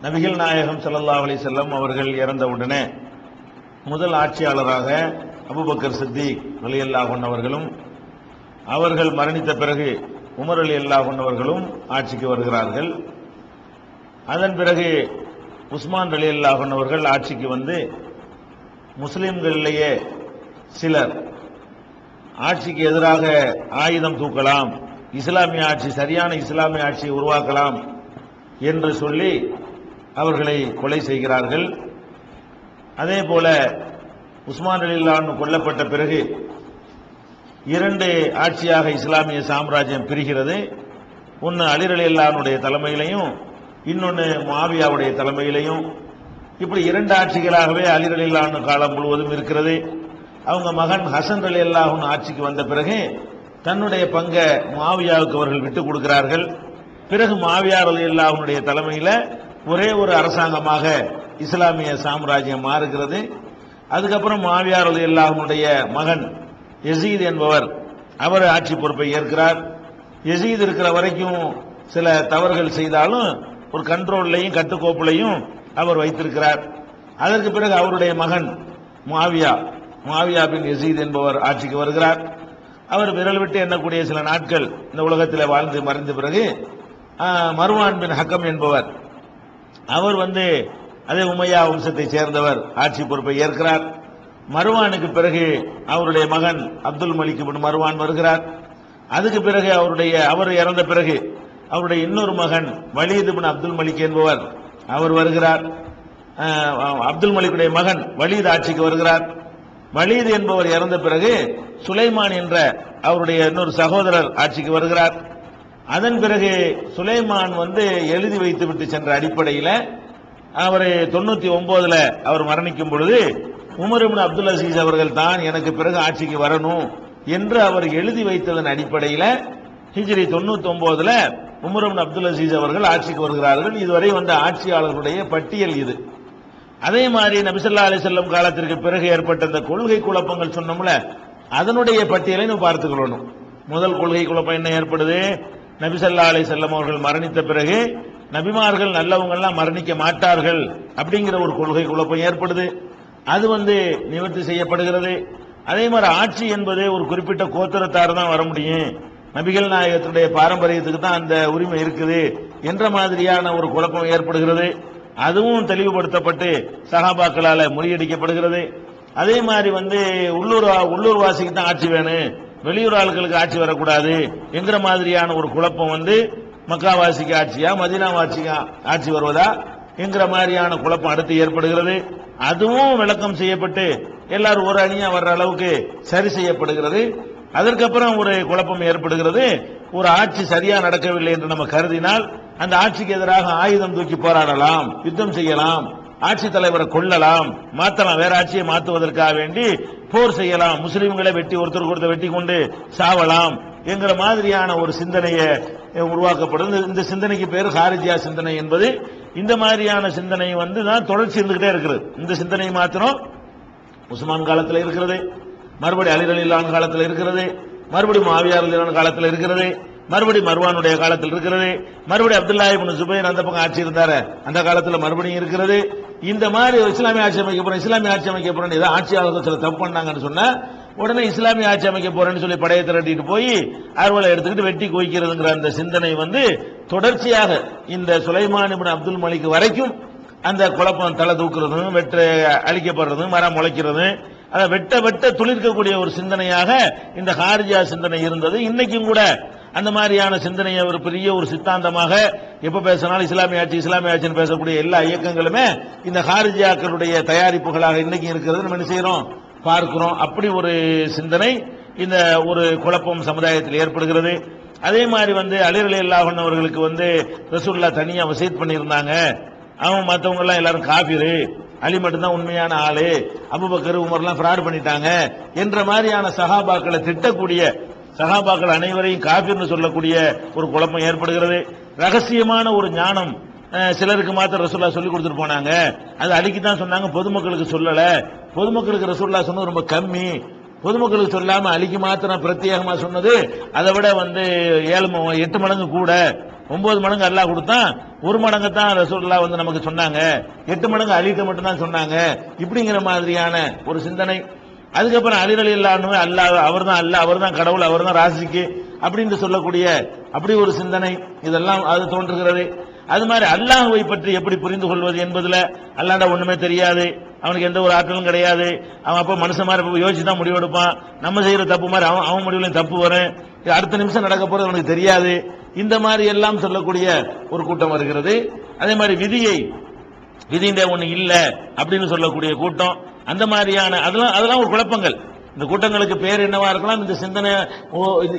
நபிகள் நாயகம் ஸல்லல்லாஹு அலைஹி வஸல்லம் அவர்கள் இறந்தவுடனே முதல் ஆட்சியாளராக அபூபக்கர் சித்திக் ரலியல்லாஹு அன்ஹு அவர்களும், அவர்கள் மரணித்த பிறகு உமர் ரலியல்லாஹு அன்ஹு அவர்களும் ஆட்சிக்கு வருகிறார்கள். அதன் பிறகு உஸ்மான் ரலியல்லாஹு அன்ஹு அவர்கள் ஆட்சிக்கு வந்து முஸ்லிம்களிலேயே சிலர் ஆட்சிக்கு எதிராக ஆயுதம் தூக்கலாம், இஸ்லாமிய ஆட்சி, சரியான இஸ்லாமிய ஆட்சியை உருவாக்கலாம் என்று சொல்லி அவர்களை கொலை செய்கிறார்கள். அதே போல உஸ்மான் ரலியல்லாஹு அன்ஹு கொல்லப்பட்ட பிறகு இரண்டு ஆட்சியாக இஸ்லாமிய சாம்ராஜ்யம் பிரிகிறது. ஒன்று அலி ரலியல்லாஹு அன்ஹுடைய தலைமையிலையும், இன்னொன்று முஆவியாவுடைய தலைமையிலையும். இப்படி இரண்டு ஆட்சிகளாகவே அலி ரலியல்லாஹு அன்ஹு காலம் முழுவதும் இருக்கிறது. அவங்க மகன் ஹசன் ரலியல்லாஹு அன்ஹு ஆட்சிக்கு வந்த பிறகு தன்னுடைய பங்கை முஆவியாவுக்கு அவர்கள் விட்டுக் கொடுக்கிறார்கள். பிறகு முஆவியா ரலியல்லாஹு அன்ஹுடைய தலைமையில் ஒரே ஒரு அரசாங்கமாக இஸ்லாமிய சாம்ராஜ்யம் மாறுகிறது. அதுக்கப்புறம் முஆவியா ரலியல்லாஹு அன்ஹுடைய மகன் யசீத் என்பவர் அவர் ஆட்சி பொறுப்பை ஏற்கிறார். யசீத் இருக்கிற வரைக்கும் சில தவறுகள் செய்தாலும் ஒரு கண்ட்ரோல்லையும் கட்டுக்கோப்புலையும் அவர் வைத்திருக்கிறார். அதற்கு பிறகு அவருடைய மகன் முஆவியா பின் யசீத் என்பவர் ஆட்சிக்கு வருகிறார். அவர் விரல் விட்டு எண்ணக்கூடிய சில நாட்கள் இந்த உலகத்தில் வாழ்ந்து மறைந்த பிறகு மர்வான் பின் ஹக்கம் என்பவர், அவர் அதே உமையா வம்சத்தை சேர்ந்தவர், ஆட்சி பொறுப்பை ஏற்கிறார். மர்வானுக்கு பிறகு அவருடைய மகன் அப்துல் மலிக் பின் மர்வான் வருகிறார். அதுக்கு பிறகு அவர் இறந்த பிறகு அவருடைய இன்னொரு மகன் வலீத் பின் அப்துல் மலிக் என்பவர் அவர் வருகிறார். அப்துல் மலிக்குடைய மகன் வலீத் ஆட்சிக்கு வருகிறார். வலீத் என்பவர் இறந்த பிறகு சுலைமான் என்ற அவருடைய இன்னொரு சகோதரர் ஆட்சிக்கு வருகிறார். அதன் பிறகு சுலைமான் எழுதி வைத்து விட்டு சென்ற அடிப்படையில் அவர் 99 அவர் மரணிக்கும் பொழுது உமர் இப்னு அப்துல் அசீஸ் அவர்கள் தான் எனக்கு பிறகு ஆட்சிக்கு வரணும் என்று அவர் எழுதி வைத்ததன் அடிப்படையில் ஹிஜ்ரி 99 உமர் இப்னு அப்துல் அசீஸ் அவர்கள் ஆட்சிக்கு வருகிறார்கள். இதுவரை வந்த ஆட்சியாளர்களுடைய பட்டியல் இது. அதே மாதிரி நபி ஸல்லல்லாஹு அலைஹி வஸல்லம் காலத்திற்கு பிறகு ஏற்பட்ட இந்த கொள்கை குழப்பங்கள் சொன்னோம்ல, அதனுடைய பட்டியலை நம்ம பார்த்துக்கொள்ளணும். முதல் கொள்கை குழப்பம் என்ன ஏற்படுது? நபி ஸல்லல்லாஹு அலைஹி வஸல்லம் அவர்கள் மரணித்த பிறகு நபிமார்கள் நல்லவங்க எல்லாம் மரணிக்க மாட்டார்கள் அப்படிங்கிற ஒரு கொள்கை குழப்பம் ஏற்படுது. அது நிவர்த்தி செய்யப்படுகிறது. அதே மாதிரி ஆட்சி என்பது ஒரு குறிப்பிட்ட கோத்திரத்தார் தான் வர முடியும், நபிகள் நாயகத்துடைய பாரம்பரியத்துக்கு தான் அந்த உரிமை இருக்குது என்ற மாதிரியான ஒரு குழப்பம் ஏற்படுகிறது. அதுவும் தெளிவுபடுத்தப்பட்டு சஹாபாக்களால முறியடிக்கப்படுகிறது. அதே மாதிரி உள்ளூர் வாசிக்கு தான் ஆட்சி வேணும், வெளியூர் ஆட்களுக்கு ஆட்சி வரக்கூடாது என்கிற மாதிரியான ஒரு குழப்பம் மக்காவாசிக்கு ஆட்சியா மதீனாவாசிக்கு ஆட்சி வருவதா என்கிற மாதிரியான குழப்பம் அடுத்து ஏற்படுகிறது. அதுவும் விளக்கம் செய்யப்பட்டு எல்லாரும் ஒரு அணியா வர்ற அளவுக்கு சரி செய்யப்படுகிறது. அதற்கப்புறம் ஒரு குழப்பம் ஏற்படுகிறது. ஒரு ஆட்சி சரியா நடக்கவில்லை என்று நம்ம கருதினால் அந்த ஆட்சிக்கு எதிராக ஆயுதம் தூக்கி போராடலாம், யுத்தம் செய்யலாம், ஆட்சி தலைவரை கொல்லலாம், மாற்றலாம், வேற ஆட்சியை மாற்றுவதற்காக வேண்டி போர் செய்யலாம், முஸ்லிம்களை ஒருத்தருக்கு ஒருத்தர் வெட்டி கொண்டு சாவலாம் என்கிற மாதிரியான ஒரு சிந்தனையை உருவாக்கப்படுது. இந்த சிந்தனைக்கு பேர் ஹாரிஜியா சிந்தனை என்பது. இந்த மாதிரியான சிந்தனை தான் தொடர்ச்சி இருந்துகிட்டே இருக்கிறது. இந்த சிந்தனை மாத்திரம் உஸ்மான் காலத்தில் இருக்கிறது, மறுபடி அலி ரலியல்லாஹு அன்ஹு காலத்தில் இருக்கிறது, மறுபடி முஆவியா ரலியல்லாஹு அன்ஹு காலத்தில் இருக்கிறது, மறுபடி மர்வானுடைய காலத்தில் இருக்கிறது, மறுபடி அப்துல்லாஹ் இப்னு ஜுபைர் அந்த பக்கம் ஆட்சி இருந்தாரு அந்த காலத்தில் மறுபடியும் இருக்கிறது. இந்த மாதிரி இஸ்லாமிய ஆட்சி அமைக்க போறோம், இஸ்லாமிய ஆட்சி அமைக்க போறோம், ஏதாவது ஆட்சியாளர்கள் சில தப்பு பண்ணாங்கன்னு சொன்னா உடனே இஸ்லாமிய ஆட்சி அமைக்க போறேன்னு சொல்லி படையை திரட்டிட்டு போய் அறுவலை எடுத்துக்கிட்டு வெட்டி குவிக்கிறதுங்கிற அந்த சிந்தனை தொடர்ச்சியாக இந்த சுலைமான் இப்னு அப்துல் மலிக் வரைக்கும் அந்த குழப்பம் தலை தூக்குறதும், அழிக்கப்படுறதும், மரம் முளைக்கிறதும், அதை வெட்ட துளிர்க்கக்கூடிய ஒரு சிந்தனையாக இந்த ஹாரிஜா சிந்தனை இருந்தது. இன்னைக்கும் கூட அந்த மாதிரியான சிந்தனையை ஒரு பெரிய ஒரு சித்தாந்தமாக எப்ப பேசினாலும் இஸ்லாமிய ஆட்சின்னு பேசக்கூடிய எல்லா இயக்கங்களுமே இந்த ஹாரிஜியாக்களுடைய தயாரிப்புகளாக இன்னைக்கு இருக்கிறது நம்ம என்ன செய்யறோம், பார்க்கிறோம். அப்படி ஒரு சிந்தனை இந்த ஒரு குழப்பம் சமுதாயத்தில் ஏற்படுகிறது. அதே மாதிரி அலி ரலியல்லாஹு அன்ஹு அவர்களுக்கு ரசூலுல்லாஹ் தனியா வஸீத் பண்ணியிருந்தாங்க, அவங்க மற்றவங்க எல்லாம் எல்லாரும் காஃபிரு, அலி மட்டும்தான் உண்மையான ஆளு, அபூபக்கர் உமர்லாம் ஃப்ராட் பண்ணிட்டாங்க என்ற மாதிரியான சஹாபாக்களை திட்டக்கூடிய, சஹாபாக்கள் அனைவரையும் காஃபிர்னு சொல்லக்கூடிய ஒரு குழப்பம் ஏற்படுகிறது. ரகசியமான ஒரு ஞானம் சிலருக்கு மாத்திரம் ரசூலுல்லாஹ் சொல்லி கொடுத்துட்டு போனாங்க, அது அலிக்கு தான் சொன்னாங்க, பொதுமக்களுக்கு சொல்லல. பொதுமக்களுக்கு ரசூலுல்லாஹ் சொன்னது ரொம்ப கம்மி, பொதுமக்களுக்கு சொல்லாம அலிக்கு மாத்திரம் பிரத்யேகமா சொன்னது அதை விட 8 மடங்கு கூட. 9 மடங்கு அல்லாஹ் கொடுத்தான், 1 மடங்கு தான் ரசூலுல்லாஹ் வந்து நமக்கு சொன்னாங்க, 8 மடங்கு அலிக்கு மட்டும் தான் சொன்னாங்க, இப்படிங்கிற மாதிரியான ஒரு சிந்தனை. அதுக்கப்புறம் அலி ரலியல்லாஹு அன்ஹு அல்லாஹ் அவர்தான் கடவுள், அவர்தான் ராசிக்கு அப்படின்னு சொல்லக்கூடிய அப்படி ஒரு சிந்தனை, இதெல்லாம் அது தோன்றுகிறது. அது மாதிரி அல்லாஹ்வை பற்றி எப்படி புரிந்து கொள்வது என்பதுல அல்லாஹ்டா ஒண்ணுமே தெரியாது, அவனுக்கு எந்த ஒரு ஆற்றலும் கிடையாது, அவன் அப்ப மனுஷன் மாதிரி யோசிச்சு தான் முடிவெடுப்பான், நம்ம செய்யற தப்பு மாதிரி அவன் முடிவுலையும் தப்பு வரும், அடுத்த நிமிஷம் நடக்க போறது அவனுக்கு தெரியாது, இந்த மாதிரி எல்லாம் சொல்லக்கூடிய ஒரு கூட்டம் வருகிறது. அதே மாதிரி விதின்ற ஒண்ணு இல்ல அப்படின்னு சொல்லக்கூடிய கூட்டம், அந்த மாதிரியான அதெல்லாம் ஒரு குழப்பங்கள். இந்த கூட்டங்களுக்கு பேர் என்னவா இருக்கலாம், இந்த சிந்தனை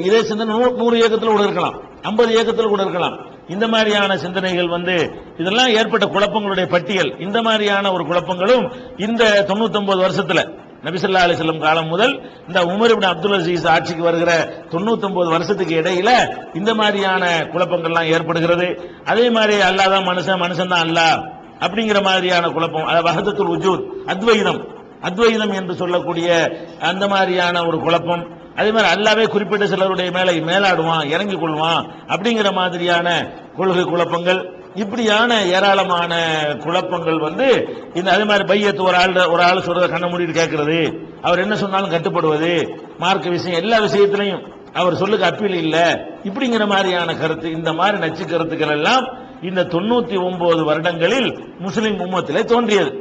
இதே சிந்தனை 100 இயக்கத்தில் கூட இருக்கலாம், 50 இயக்கத்தில் கூட இருக்கலாம். இந்த மாதிரியான சிந்தனைகள் வந்து இதெல்லாம் ஏற்பட்ட குழப்பங்களுடைய பட்டியல். இந்த மாதிரியான ஒரு குழப்பங்களும் இந்த 99 வருஷத்துல நபி ஸல்லல்லாஹு அலைஹி வஸல்லம் காலம் முதல் இந்த உமர் இப்னு அப்துல் அசீஸ் ஆட்சிக்கு வருகிற 99 வருஷத்துக்கு இடையில இந்த மாதிரியான குழப்பங்கள்லாம் ஏற்படுகிறது. அதே மாதிரி அல்லாஹ் தான் மனுஷன் தான் அல்லாஹ் அப்படிங்கிற மாதிரியான குழப்பம், வஹதத்துல் வஜூத், அத்வைதம் என்று சொல்லக்கூடிய அந்த மாதிரியான ஒரு குழப்பம். அதே மாதிரி அல்லாவே குறிப்பிட்ட சிலருடைய மேலாடுவான், இறங்கிக் கொள்வான் அப்படிங்கிற மாதிரியான கொள்கை குழப்பங்கள், இப்படியான ஏராளமான குழப்பங்கள் வந்து இந்த அதே மாதிரி பையத்து ஒரு ஆள் சொல்றத கண்ண மூடிட்டு கேட்கறது, அவர் என்ன சொன்னாலும் கட்டுப்படுவது, மார்க்க விஷயம் எல்லா விஷயத்திலையும் அவர் சொல்லுக்கு அப்பீல் இல்ல, இப்படிங்கிற மாதிரியான கருத்து, இந்த மாதிரி நச்சு கருத்துக்கள் எல்லாம் இந்த 99 வருடங்களில் முஸ்லிம் உம்மத்திலே தோன்றியது.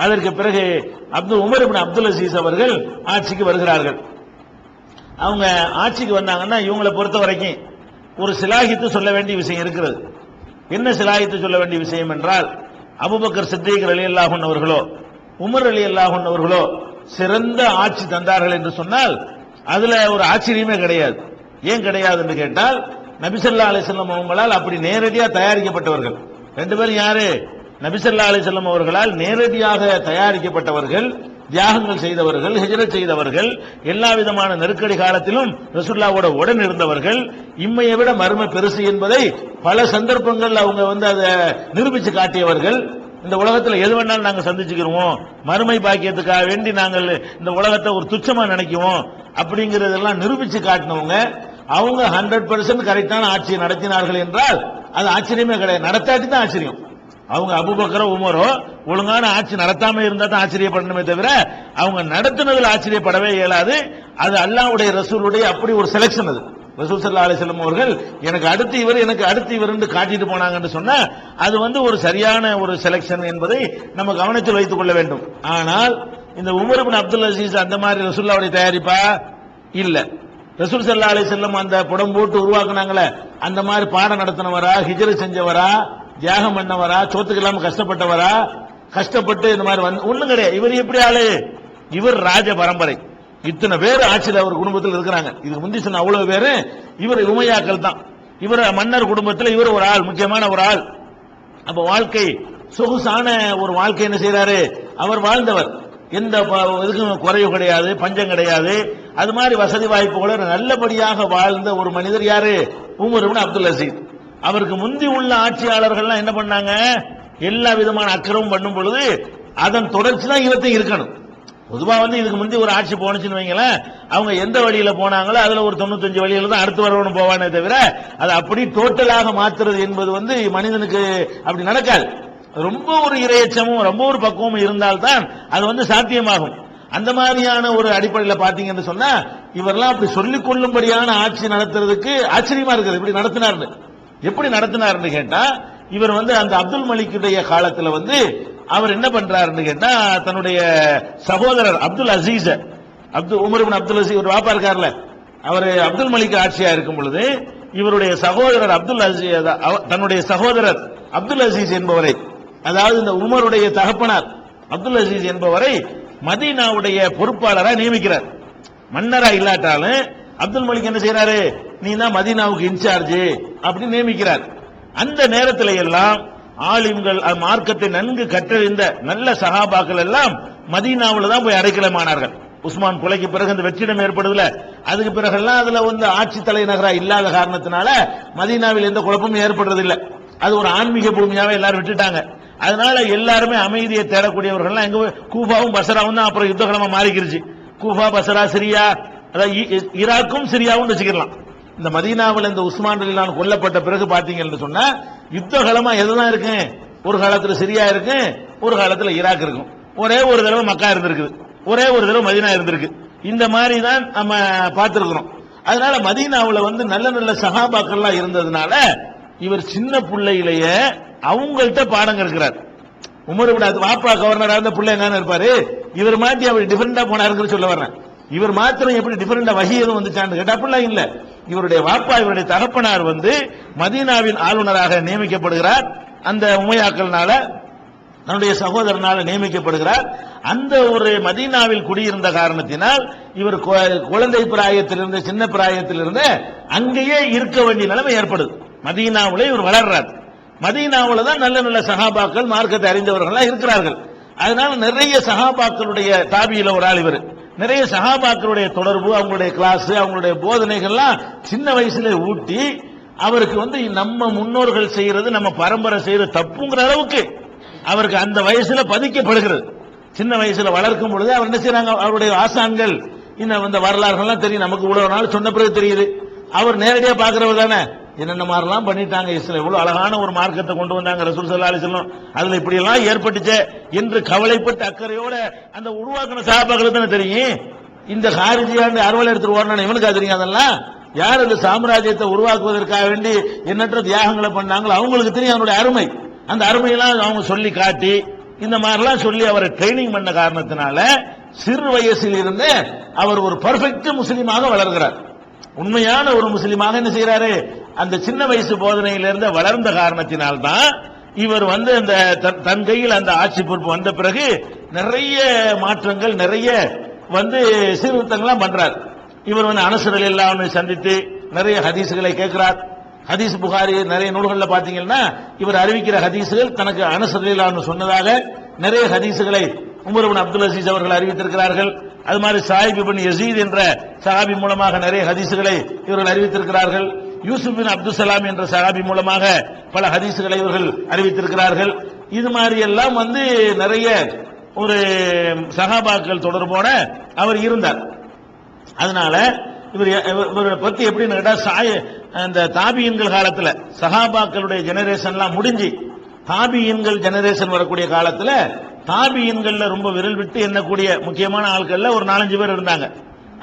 அதற்கு பிறகு உமர் இப்னு அப்துல் அசீஸ் அவர்கள் ஆட்சிக்கு வருகிறார்கள். அவங்க ஆட்சிக்கு வந்தாங்கன்னா இவங்களை பொறுத்த வரைக்கும் ஒரு சிலாகித்து சொல்ல வேண்டிய விஷயம் இருக்கிறது. என்ன சிலாகித்து சொல்ல வேண்டிய விஷயம் என்றால், அபூபக்கர் சித்திக் ரலியல்லாஹு அன்ஹு அவர்களோ உமர் ரலியல்லாஹு அன்ஹு அவர்களோ சிறந்த ஆட்சி தந்தார்கள் என்று சொன்னால் அதுல ஒரு ஆச்சரியமே கிடையாது. ஏன் கிடையாது என்று கேட்டால், நபி ஸல்லல்லாஹு அலைஹி வஸல்லம் அவங்களால் அப்படி நேரடியாக தயாரிக்கப்பட்டவர்கள். ரெண்டு பேரும் யாரு? நபி ஸல்லல்லாஹு அலைஹி வஸல்லம் அவர்களால் நேரடியாக தயாரிக்கப்பட்டவர்கள், தியாகங்கள் செய்தவர்கள், ஹிஜ்ரத் செய்தவர்கள், எல்லா விதமான நெருக்கடி காலத்திலும் ரசூலுல்லாஹ்வோட உடன் இருந்தவர்கள், இம்மையை விட மறுமை பெருசு என்பதை பல சந்தர்ப்பங்கள் அவங்க வந்து அதை நிரூபிச்சு காட்டியவர்கள். இந்த உலகத்தில் எது வேணாலும் நாங்கள் சந்திச்சுக்கிறோம், மறுமை பாக்கியத்துக்காக வேண்டி நாங்கள் இந்த உலகத்தை ஒரு துச்சமா நினைக்குவோம் அப்படிங்கறதெல்லாம் நிரூபிச்சு காட்டினவங்க. அவங்க 100% கரெக்டான ஆட்சியை நடத்தினார்கள் என்றால் அது ஆச்சரியமே கிடையாது, நடத்தாட்டி தான் ஆச்சரியம். அவங்க அபூபக்கரோ உமரோ ஒழுங்கான ஆட்சி நடத்தாம இருந்தா தான் ஆச்சரியப்படணுமே தவிர அவங்க நடத்தினதில் ஆச்சரியப்படவே இயலாது. அது அல்லாஹ்வுடைய ரசூலுடைய அப்படி ஒரு செலக்ஷன். அது ரசூல் ஸல்லல்லாஹு அலைஹி வஸல்லம் அவர்கள் எனக்கு அடுத்து இவர் என்று காட்டிட்டு போனாங்கன்னு சொன்னா அது வந்து ஒரு சரியான ஒரு செலக்ஷன் என்பதை நம்ம கவனத்தில் வைத்துக் கொள்ள வேண்டும். ஆனால் இந்த உமர் இப்னு அப்துல் அசீஸ் அந்த மாதிரி ரசூலுல்லாஹ்வுடைய தயாரிப்பா இல்ல. ரசூல் ஸல்லல்லாஹு அலைஹி வஸல்லம் அந்த புடம் போட்டு உருவாக்குனாங்களே அந்த மாதிரி பாடம் நடத்தினவரா, ஹிஜ்ரத் செஞ்சவரா, தியாகம் பண்ணவரா, சோத்துக்கு இல்லாம கஷ்டப்பட்டவரா, கஷ்டப்பட்டு இந்த மாதிரி ஒண்ணும் கிடையாது. இவர் எப்படி ஆளு? இவர் ராஜ பரம்பரை, இத்தனை பேர் ஆட்சியில் அவர் குடும்பத்தில் இருக்கிறாங்க. இதுக்கு முந்தி சொன்ன அவ்வளவு பேரு இவர் உமையாக்கள் தான். இவர் மன்னர் குடும்பத்தில் இவர் ஒரு ஆள், முக்கியமான ஒரு ஆள். அப்ப வாழ்க்கை சொகுசான ஒரு வாழ்க்கை என்ன செய்யறாரு? அவர் வாழ்ந்தவர், எந்த இதுக்கும் குறைவு கிடையாது, பஞ்சம் கிடையாது. அது மாதிரி வசதி வாய்ப்புகளோட நல்லபடியாக வாழ்ந்த ஒரு மனிதர் யாரு? Umar ibn Abdul Azeez. அவருக்கு முந்தி உள்ள ஆட்சியாளர்கள்லாம் என்ன பண்ணாங்க? எல்லா விதமான அக்கிரமும் பண்ணும் பொழுது அதன் தொடர்ச்சி தான் இவத்தையும் இருக்கணும். பொதுவா வந்து இதுக்கு முந்தி ஒரு ஆட்சி போனுச்சுன்னு வைங்களேன், அவங்க எந்த வழியில போனாங்களோ அதுல ஒரு 95 வழியில தான் அடுத்து வரவனும் போவானே தவிர அது அப்படி டோட்டலாக மாத்துறது என்பது வந்து மனிதனுக்கு அப்படி நடக்காது. ரொம்ப ஒரு இரையச்சமும் ரொம்ப ஒரு பக்குவமும் இருந்தால்தான் அது வந்து சாத்தியமாகும். அந்த மாதிரியான ஒரு அடிப்படையில் பாத்தீங்கன்னு சொன்னா இவரெல்லாம் அப்படி சொல்லிக் கொள்ளும்படியான ஆட்சி நடத்துறதுக்கு ஆச்சரியமா இருக்குது. எப்படி நடத்தினார்னு கேட்டா, இவர் வந்து அந்த அப்துல் மலிக்குடைய காலத்துல வந்து அவர் என்ன பண்றாருன்னு கேட்டா, தன்னுடைய சகோதரர் அப்துல் அசீஸ், உமர் இப்னு அப்துல் அசீஸ் ஒரு வாப்பா இருக்கார்ல, அவர் அப்துல் மலிக் ஆட்சியா இருக்கும் பொழுது இவருடைய சகோதரர் தன்னுடைய சகோதரர் அப்துல் அசீஸ் என்பவரை, அதாவது இந்த உமருடைய தகப்பனார் அப்துல் அசீஸ் என்பவரை மதீனாவுடைய பொறுப்பாளராக நியமிக்கிறார். மன்னரா இல்லாட்டாலும் அப்துல் மலிக் என்ன செய்யறாரு? நீ தான் மதீனாவுக்கு இன்சார்ஜ் அப்படின்னு நியமிக்கிறார். அந்த நேரத்தில் எல்லாம் ஆலிம்கள் மார்க்கத்தை நன்கு கற்றறிந்த நல்ல சஹாபாக்கள் எல்லாம் மதீனாவுல தான் போய் அடைக்கலமானார்கள். உஸ்மான் கொலைக்கு பிறகு அந்த வெற்றிடம் ஏற்படுதுல, அதுக்கு பிறகெல்லாம் அதுல வந்து ஆட்சி தலைநகரா இல்லாத காரணத்தினால மதீனாவில் எந்த குழப்பமும் ஏற்படுறதில்லை. அது ஒரு ஆன்மீக பூமியாவே எல்லாரும் விட்டுட்டாங்க. அதனால எல்லாருமே அமைதியை தேடக்கூடியவர்கள் எங்க கூஃபாவும் பசராவும் தான் அப்புறம் யுத்தகலமா மாறிக்கிருச்சு. கூஃபா, பசரா, சிரியா, அதாவது ஈராக்கும் சிரியாவும் வச்சுக்கலாம். இந்த மதீனாவில் இந்த உஸ்மான் ரலியல்லாஹு கொல்லப்பட்ட பிறகு பாத்தீங்கன்னு சொன்னா யுத்த களமா எதுதான் இருக்கு? ஒரு காலத்துல சிரியா இருக்கு, ஒரு காலத்துல ஈராக் இருக்கும். ஒரே ஒரு தடவை மக்கா இருந்திருக்கு, ஒரே ஒரு தடவை மதீனா இருந்திருக்கு. இந்த மாதிரி தான் நம்ம பார்த்திருக்கிறோம். அதனால மதீனாவுல வந்து நல்ல நல்ல சஹாபாக்கள்லாம் இருந்ததுனால இவர் சின்ன பிள்ளையிலேயே அவங்கள்ட்ட பாடம் இருக்கிறார். உமர் இப்னு வாப்பா கவர்னரா இருந்த பிள்ளை எங்க இருப்பாரு, இவர் மாத்தி அவர் டிஃபரெண்டா போனாருன்னு சொல்ல வர்றேன். இவர் மாத்திரம் எப்படி டிஃபரெண்டா வகி எதுவும் வந்துச்சான்னு கேட்டா அப்படிலாம் இல்ல. இவருடைய வாப்பா, இவருடைய தகப்பனார் வந்து மதீனாவின் ஆளுநராக நியமிக்கப்படுகிறார். அந்த உமையாக்கள்னால தன்னுடைய சகோதரனால நியமிக்கப்படுகிறார். அந்த ஒரு மதீனாவில் குடியிருந்த காரணத்தினால் இவர் குழந்தை பிராயத்திலிருந்து, சின்ன பிராயத்திலிருந்து அங்கேயே இருக்க வேண்டிய நிலைமை ஏற்படுது. மதீனாவில் இவர் வளர்றார். மதீனாவில் தான் நல்ல நல்ல சஹாபாக்கள், மார்க்கத்தை அறிந்தவர்கள் இருக்கிறார்கள். அதனால நிறைய சஹாபாக்களுடைய தாபியில ஒரு ஆள் இவர். நிறைய சஹாபாக்களுடைய தொடர்பு, அவங்களுடைய கிளாஸ், அவங்களுடைய போதனைகள்லாம் சின்ன வயசுல ஊட்டி அவருக்கு வந்து நம்ம முன்னோர்கள் செய்யறது, நம்ம பரம்பரை செய்யறது தப்புங்கிற அளவுக்கு அவருக்கு அந்த வயசுல பதிக்கப்படுகிறது. சின்ன வயசுல வளர்க்கும் பொழுது அவர் என்ன செய்யறாங்க, அவருடைய ஆசான்கள் இந்த வரலாறுகள்லாம் தெரியும். நமக்கு இவ்வளவு நாள் சொன்ன பிறகு தெரியுது. அவர் நேரடியா பாக்குறவர் தானே, என்னென்ன மாதிரிலாம் பண்ணிட்டாங்க, இஸ்லாம் இவ்வளவு அழகான ஒரு மார்க்கத்தை கொண்டு வந்தாங்க ரசூல் ஸல்லல்லாஹு அலைஹி வஸல்லம், அதுல இப்படி எல்லாம் ஏற்பட்டுச்சே என்று கவலைப்பட்டு அக்கறையோட அந்த உருவாக்கின சஹாபாக்களுக்கு தானே தெரியும். இந்த ஹாரிஜியாண்டு அறுவலை எடுத்துட்டு ஓடணும் இவனுக்கு தெரியும். அதெல்லாம் யார் அந்த சாம்ராஜ்யத்தை உருவாக்குவதற்காக வேண்டி எண்ணற்ற தியாகங்களை பண்ணாங்களோ அவங்களுக்கு தெரியும் அவனுடைய அருமை. அந்த அருமையெல்லாம் அவங்க சொல்லி காட்டி இந்த மாதிரிலாம் சொல்லி அவரை ட்ரைனிங் பண்ண காரணத்தினால சிறு வயசில் இருந்து அவர் ஒரு பர்ஃபெக்ட் முஸ்லீமாக வளர்கிறார். உண்மையான ஒரு முஸ்லீமாக என்ன செய்யறாரு, அந்த சின்ன வயசு போதனையிலிருந்து வளர்ந்த காரணத்தினால்தான் இவர் வந்து அந்த தன் கையில் அந்த ஆட்சி பொறுப்பு வந்த பிறகு நிறைய மாற்றங்கள், நிறைய வந்து சீர்திருத்தங்கள்லாம் பண்றார். இவர் வந்து அனஸ் ரலியல்லாஹு அன்ஹு சந்தித்து நிறைய ஹதீஸ்களை கேட்கிறார். ஹதீஸ் புகாரி நிறைய நூல்களில் பாத்தீங்கன்னா இவர் அறிவிக்கிற ஹதீசுகள் தனக்கு அனஸ் ரலியல்லாஹு அன்ஹு சொன்னதாக நிறைய ஹதீசுகளை உமர் இப்னு அப்துல் அசீஸ் அவர்கள் அறிவித்திருக்கிறார்கள். அது மாதிரி சாயிப் இப்னு யஸீத் என்ற சஹாபி மூலமாக நிறைய ஹதீசுகளை இவர்கள் அறிவித்திருக்கிறார்கள். யூசுப் பின் அப்துல் சலாம் என்ற சஹாபி மூலமாக பல ஹதீசுகளை இவர்கள் அறிவித்திருக்கிறார்கள். இது மாதிரி எல்லாம் வந்து நிறைய ஒரு சஹாபாக்கள் தொடர்போட அவர் இருந்தார். அதனால இவரை பத்தி எப்படின்னு கேட்டா, அந்த தாபியின்கள் காலத்துல சஹாபாக்களுடைய ஜெனரேஷன்லாம் முடிஞ்சு தாபியின்கள் ஜெனரேஷன் வரக்கூடிய காலத்துல தாபியின்கள்ல ரொம்ப விரல் விட்டு எண்ணக்கூடிய முக்கியமான ஆட்கள்ல ஒரு 4-5 பேர் இருந்தாங்க.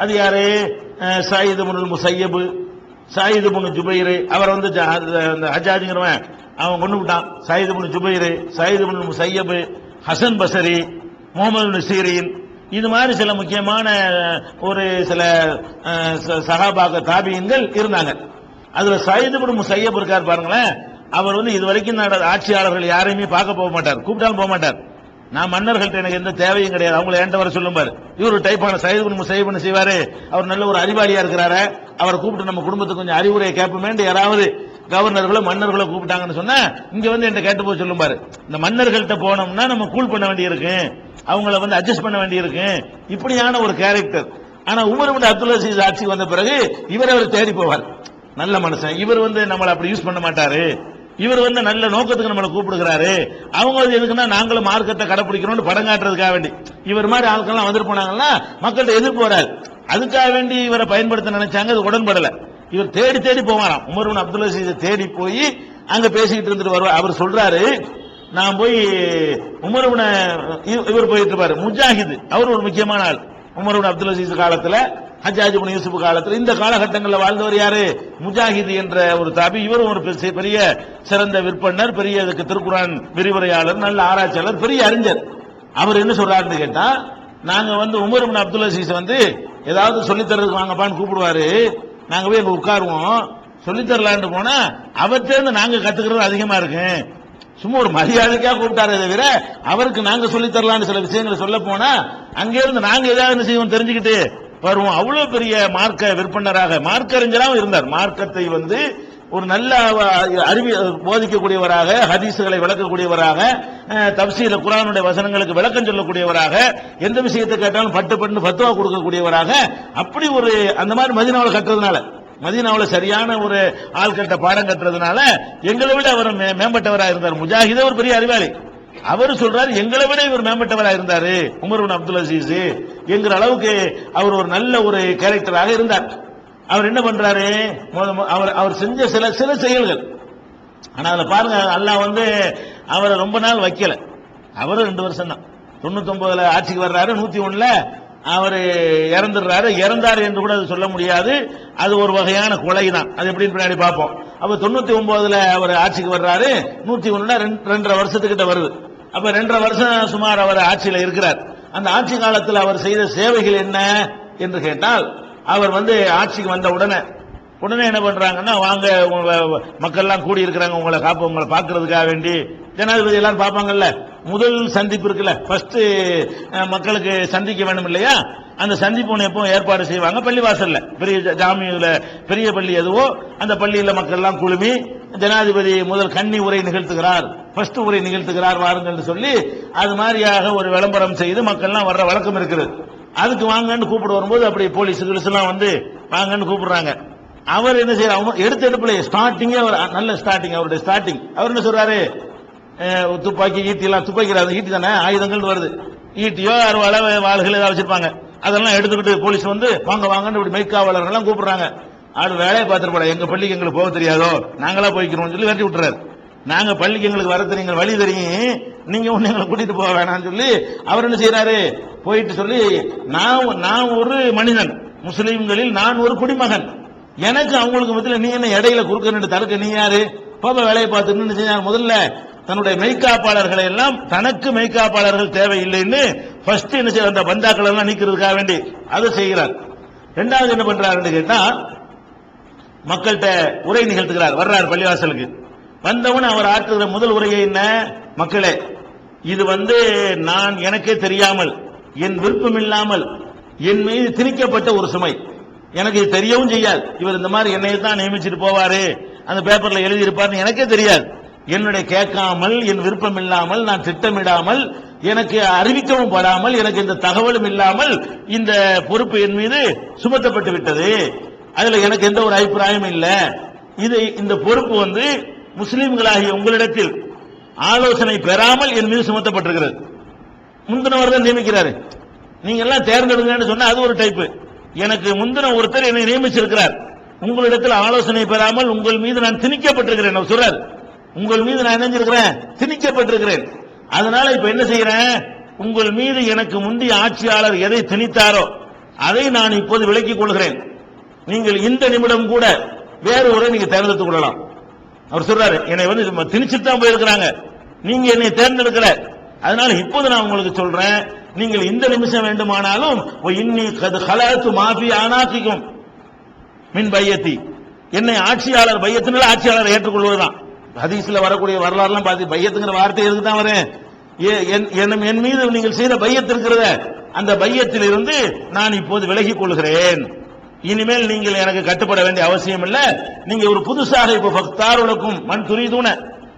அது யாரு, சயீத் இப்னுல் முஸையப், சயீத் இப்னு ஜுபைர். அவர் வந்து ஹஜ்ஜாஜ்ங்கிறவன் அவன் கொண்டு விட்டான். சயீத் இப்னு ஜுபைர், சயீத் இப்னுல் முஸையப், ஹசன் பஸரி, முஹம்மது இப்னு சீரின், இது மாதிரி சில முக்கியமான ஒரு சில சஹாபாக தாபியின்கள் இருந்தாங்க. அதுல சயீத் இப்னு முஸையப் இருக்கார் பாருங்களேன். அவர் வந்து இதுவரைக்கும் ஆட்சியாளர்கள் யாரையுமே பார்க்க போக மாட்டார், கூப்பிட்டாலும் போக மாட்டார். நான் மன்னர்கள்ட்ட எனக்கு எந்த தேவையும் கிடையாது, அவங்களை ஏண்ட வர சொல்லும் பாரு. இவர் டைப்பான சயீத் இப்னு முஸையப் என்ன செய்வாரு, அவர் நல்ல ஒரு அறிவாளியா இருக்கிறாரு, அவரை கூப்பிட்டு நம்ம குடும்பத்துக்கு கொஞ்சம் அறிவுரையை கேட்போமேன்னு யாராவது கவர்னர்களோ மன்னர்களோ கூப்பிட்டாங்கன்னு சொன்னா இங்க வந்து என்கிட்ட கேட்டு போய் சொல்லும் பாரு. இந்த மன்னர்கள்ட்ட போனோம்னா நம்ம கூல் பண்ண வேண்டியிருக்கு, அவங்கள வந்து அட்ஜஸ்ட் பண்ண வேண்டியிருக்கு, இப்படியான ஒரு கேரக்டர். ஆனா உமர் இப்னு அப்துல் அசீஸ் ஆட்சிக்கு வந்த பிறகு இவர் அவர் தேடி போவார். நல்ல மனுஷன் இவர், வந்து நம்மளை அப்படி யூஸ் பண்ண மாட்டாரு, இவர் வந்து நல்ல நோக்கத்துக்கு நம்மளை கூப்பிடுகிறாரு. அவங்க எதுக்குன்னா நாங்களும் மார்க்கத்தை கடைபிடிக்கணும்னு படம் காட்டுறதுக்காக வேண்டி இவர் மாதிரி ஆட்கள்லாம் வந்துட்டு போனாங்கன்னா மக்கள்கிட்ட எதிர்ப்பு வராது. அதுக்காக வேண்டி இவரை பயன்படுத்த நினைச்சாங்க, அது உடன்படல. இவர் தேடி தேடி போவாராம். உமர் இப்னு அப்துல் அசீஸ் தேடி போய் அங்க பேசிக்கிட்டு இருந்துட்டு வருவார். அவர் சொல்றாரு, நான் போய் உமர் இப்னு இவர் போயிட்டு இருப்பாரு முஜாஹித், அவர் ஒரு முக்கியமான ஆள். உமர் இப்னு அப்துல் அசீஸ் காலத்துல, ஹஜ்ஜாஜ் இப்னு யூசுப் காலத்துல, இந்த காலகட்டங்களில் வாழ்ந்தவர் யாரு, முஜாஹித் என்ற ஒரு தாபி. இவரும் ஒரு பெரிய சிறந்த விற்பனர், பெரிய திருக்குரான் விரிவுரையாளர், நல்ல ஆராய்ச்சியாளர், பெரிய அறிஞர். அவர் என்ன சொல்றாருன்னு கேட்டா, நாங்க வந்து உமர் இப்னு அப்துல் அசீஸ் வந்து ஏதாவது சொல்லித்தரதுக்கு வாங்கப்பான்னு கூப்பிடுவாரு, நாங்க போய் அங்க உட்காருவோம், சொல்லித்தரலான்னு போனா அவர்கிட்ட நாங்க கத்துக்கிறது அதிகமா இருக்கு. சும்மா ஒரு மரியாதைக்காக கூப்பிட்டாரே தவிர அவருக்கு நாங்க சொல்லித்தரலான்னு சில விஷயங்களை சொல்ல போனா அங்க இருந்து நாங்க ஏதாவது என்ன செய்வோம் தெரிஞ்சுக்கிட்டு வருவோம். அவ்வளவு பெரிய மார்க்க விற்பனராக, மார்க்க அறிஞராகவும் இருந்தார். மார்க்கத்தை வந்து ஒரு நல்ல போதிக்கக்கூடியவராக, ஹதீசுகளை விளக்கக்கூடியவராக, தப்சீர் குர்ஆனுடைய வசனங்களுக்கு விளக்கம் சொல்லக்கூடியவராக, எந்த விஷயத்தை கேட்டாலும் பட்டு பட்டு ஃபத்வா கொடுக்கக்கூடியவராக, அப்படி ஒரு அந்த மாதிரி மதீனாவில் கட்டுறதுனால, மதீனாவில் சரியான ஒரு ஆள் கட்ட பாடம் கட்டுறதுனால எங்களை விட அவர் மேம்பட்டவராக இருந்தார். முஜாஹித் ஒரு பெரிய அறிவாளி. அவர் சொல்றாரு, எங்களை விட இவர் மேம்பட்டவராக இருந்தாரு உமர் இப்னு அப்துல் அசீஸ் என்கிற அளவுக்கு அவர் ஒரு நல்ல ஒரு கேரக்டராக இருந்தார். அவர் என்ன பண்றாரு, அவர் செஞ்ச சில செயல்கள். ஆனா அதுல பாருங்க, அல்லாஹ் அவரை ரொம்ப நாள் வைக்கல. அவரும் 2 வருஷம் தான். 99 ஆட்சிக்கு வர்றாரு, 101 அவரு இறந்துடுறாரு. இறந்தாரு என்று கூட அது சொல்ல முடியாது, அது ஒரு வகையான கொலை தான். அது எப்படின்னு பின்னாடி பார்ப்போம். அப்ப 99 அவர் ஆட்சிக்கு வர்றாரு, 101 2.5 வருஷத்துக்கிட்ட வருது. அப்ப 2.5 வருஷம் சுமார் அவர் ஆட்சியில இருக்கிறார். அந்த ஆட்சி காலத்தில் அவர் செய்த சேவைகள் என்ன என்று கேட்டால், அவர் ஆட்சிக்கு வந்த உடனே என்ன பண்றாங்கன்னா, வாங்க மக்கள் எல்லாம் கூடி இருக்கிறாங்க, உங்களை பார்க்கறதுக்காக வேண்டி. ஜனாதிபதி எல்லாரும் பார்ப்பாங்கல்ல, முதல் சந்திப்பு இருக்குல்ல, ஃபர்ஸ்ட் மக்களுக்கு சந்திக்க வேண்டும் இல்லையா, அந்த சந்திப்பு எப்போ ஏற்பாடு செய்வாங்க, பள்ளிவாசல்ல. பெரிய ஜாமியில பெரிய பள்ளி எதுவோ அந்த பள்ளியில மக்கள் எல்லாம் குழுமி ஜனாதிபதி முதல் கன்னி உரை நிகழ்த்துகிறார், ஃபர்ஸ்ட் உரை நிகழ்த்துகிறார், வாருங்கள் சொல்லி அது மாதிரியாக ஒரு விளம்பரம் செய்து மக்கள் எல்லாம் வர்ற வழக்கம் இருக்குது. அதுக்கு வாங்கன்னு கூப்பிட வரும்போது அப்படி போலீஸ் எல்லாம் வாங்கன்னு கூப்பிடுறாங்க. அவர் என்ன செய்யறாரு, எடுப்புல ஸ்டார்டிங்கே நல்ல ஸ்டார்டிங், அவருடைய ஸ்டார்டிங் அவர் என்ன சொல்றாரு, துப்பாக்கி ஈட்டி எல்லாம், துப்பாக்கி ஈட்டி தானே ஆயுதங்கள் வருது, ஈட்டியோ வாள்கள் ஏதாவது வச்சிருப்பாங்க, அதெல்லாம் எடுத்துக்கிட்டு போலீஸ் வாங்க வாங்கன்னு இப்படி மெய்க்காவலர்கள் எல்லாம் கூப்பிடுறாங்க. ஆடு வேலையை பார்த்துட்டு போட, எங்க பள்ளிக்கு எங்களுக்கு போக தெரியாதோ, நாங்களா போய்க்கிறோம் சொல்லி விரட்டி விட்டுறாரு. நாங்க பள்ளிக்கு எங்களுக்கு வர தெரியுங்க, வழி தெரியும், நீங்க எங்களை கூட்டிட்டு போக வேணாம்னு சொல்லி அவர் என்ன செய்யறாரு, போயிட்டு சொல்லி நான் ஒரு மனிதன், முஸ்லிம்களில் நான் ஒரு குடிமகன், எனக்கு அவங்களுக்கு மத்தியில் நீ என்ன இடையில குறுக்க தடுக்க, நீ யாரு, பாப்பா வேலையை பார்த்துன்னு செஞ்சாங்க. முதல்ல தன்னுடைய மெய்காப்பாளர்களை எல்லாம், தனக்கு மெய்காப்பாளர்கள் தேவையில்லைன்னு ஃபர்ஸ்ட் என்ன செய்ய, அந்த பந்தாக்கள் எல்லாம் நீக்கிறதுக்காக வேண்டி அதை செய்கிறார். இரண்டாவது என்ன பண்றாருன்னு கேட்டா, மக்கள்கிட்ட உரை நிகழ்த்துகிறார். வர்றார் பள்ளிவாசலுக்கு, வந்தவன் அவர் ஆற்றுகிற முதல் உரையை என்ன, மக்களே இது நான் எனக்கே தெரியாமல், என் விருப்பம் இல்லாமல் என் மீது திணிக்கப்பட்ட ஒரு சுமை, எனக்கு இது தெரியவும் செய்யாது. இவர் இந்த மாதிரி என்னையை தான் நியமிச்சுட்டு போவாரு, அந்த பேப்பர்ல எழுதி இருப்பாரு, எனக்கே தெரியாது. என்னுடைய கேட்காமல், என் விருப்பம் இல்லாமல், நான் திட்டமிடாமல், எனக்கு அறிவிக்கவும் படாமல், எனக்கு இந்த தகவலும் இல்லாமல் இந்த பொறுப்பு என் மீது சுமத்தப்பட்டு விட்டது. அதுல எனக்கு எந்த ஒரு அபிப்பிராயம் இல்லை. இது இந்த பொறுப்பு முஸ்லிம்களாகிய உங்களிடத்தில் ஆலோசனை பெறாமல் என் மீது சுமத்தப்பட்டிருக்கிறது. முந்தினவர் தான் நியமிக்கிறாரு, நீங்க எல்லாம் தேர்ந்தெடுங்கன்னு சொன்னா அது ஒரு டைப்பு. எனக்கு முந்தின ஒருத்தர் என்னை நியமிச்சிருக்கிறார், உங்களிடத்தில் ஆலோசனை பெறாமல் உங்கள் மீது நான் திணிக்கப்பட்டிருக்கிறேன் சொல்றார். உங்கள் மீது நான் நினைஞ்சிருக்கிறேன், திணிக்கப்பட்டிருக்கிறேன். அதனால இப்ப என்ன செய்யறேன், உங்கள் மீது எனக்கு முந்தைய ஆட்சியாளர் எதை திணித்தாரோ அதை நான் இப்போது விலக்கிக் கொள்கிறேன். நீங்கள் இந்த நிமிடம் கூட வேறு ஒரு நீங்க தேர்ந்தெடுத்துக் கொள்ளலாம். அவர் சொல்றாரு, என்னை திணிச்சுட்டு தான் போயிருக்கிறாங்க, நீங்க என்னை தேர்ந்தெடுக்கல, அதனால இப்போது நான் உங்களுக்கு சொல்றேன், நீங்கள் இந்த நிமிஷம் வேண்டுமானாலும் இன்னி கது ஹலாத்து மாஃபி ஆனாக்கிக்கும் மின் பையத்தி, என்னை ஆட்சியாளர், பையத்தினால ஆட்சியாளரை ஏற்றுக்கொள்வதுதான். ஹதீஸ்ல வரக்கூடிய வரலாறுலாம் பார்த்து பையத்துங்கிற வார்த்தை எதுக்கு தான் வரேன், என் மீது நீங்கள் செய்த பையத்து இருக்கிறத, அந்த பையத்தில் இருந்து நான் இப்போது விலகிக் கொள்கிறேன். இனிமேல் நீங்கள் எனக்கு கட்டுப்பட வேண்டிய அவசியம் இல்லை. நீங்க ஒரு புதுசாக இப்ப பக்தாருலக்கும் மண் துரிதூன,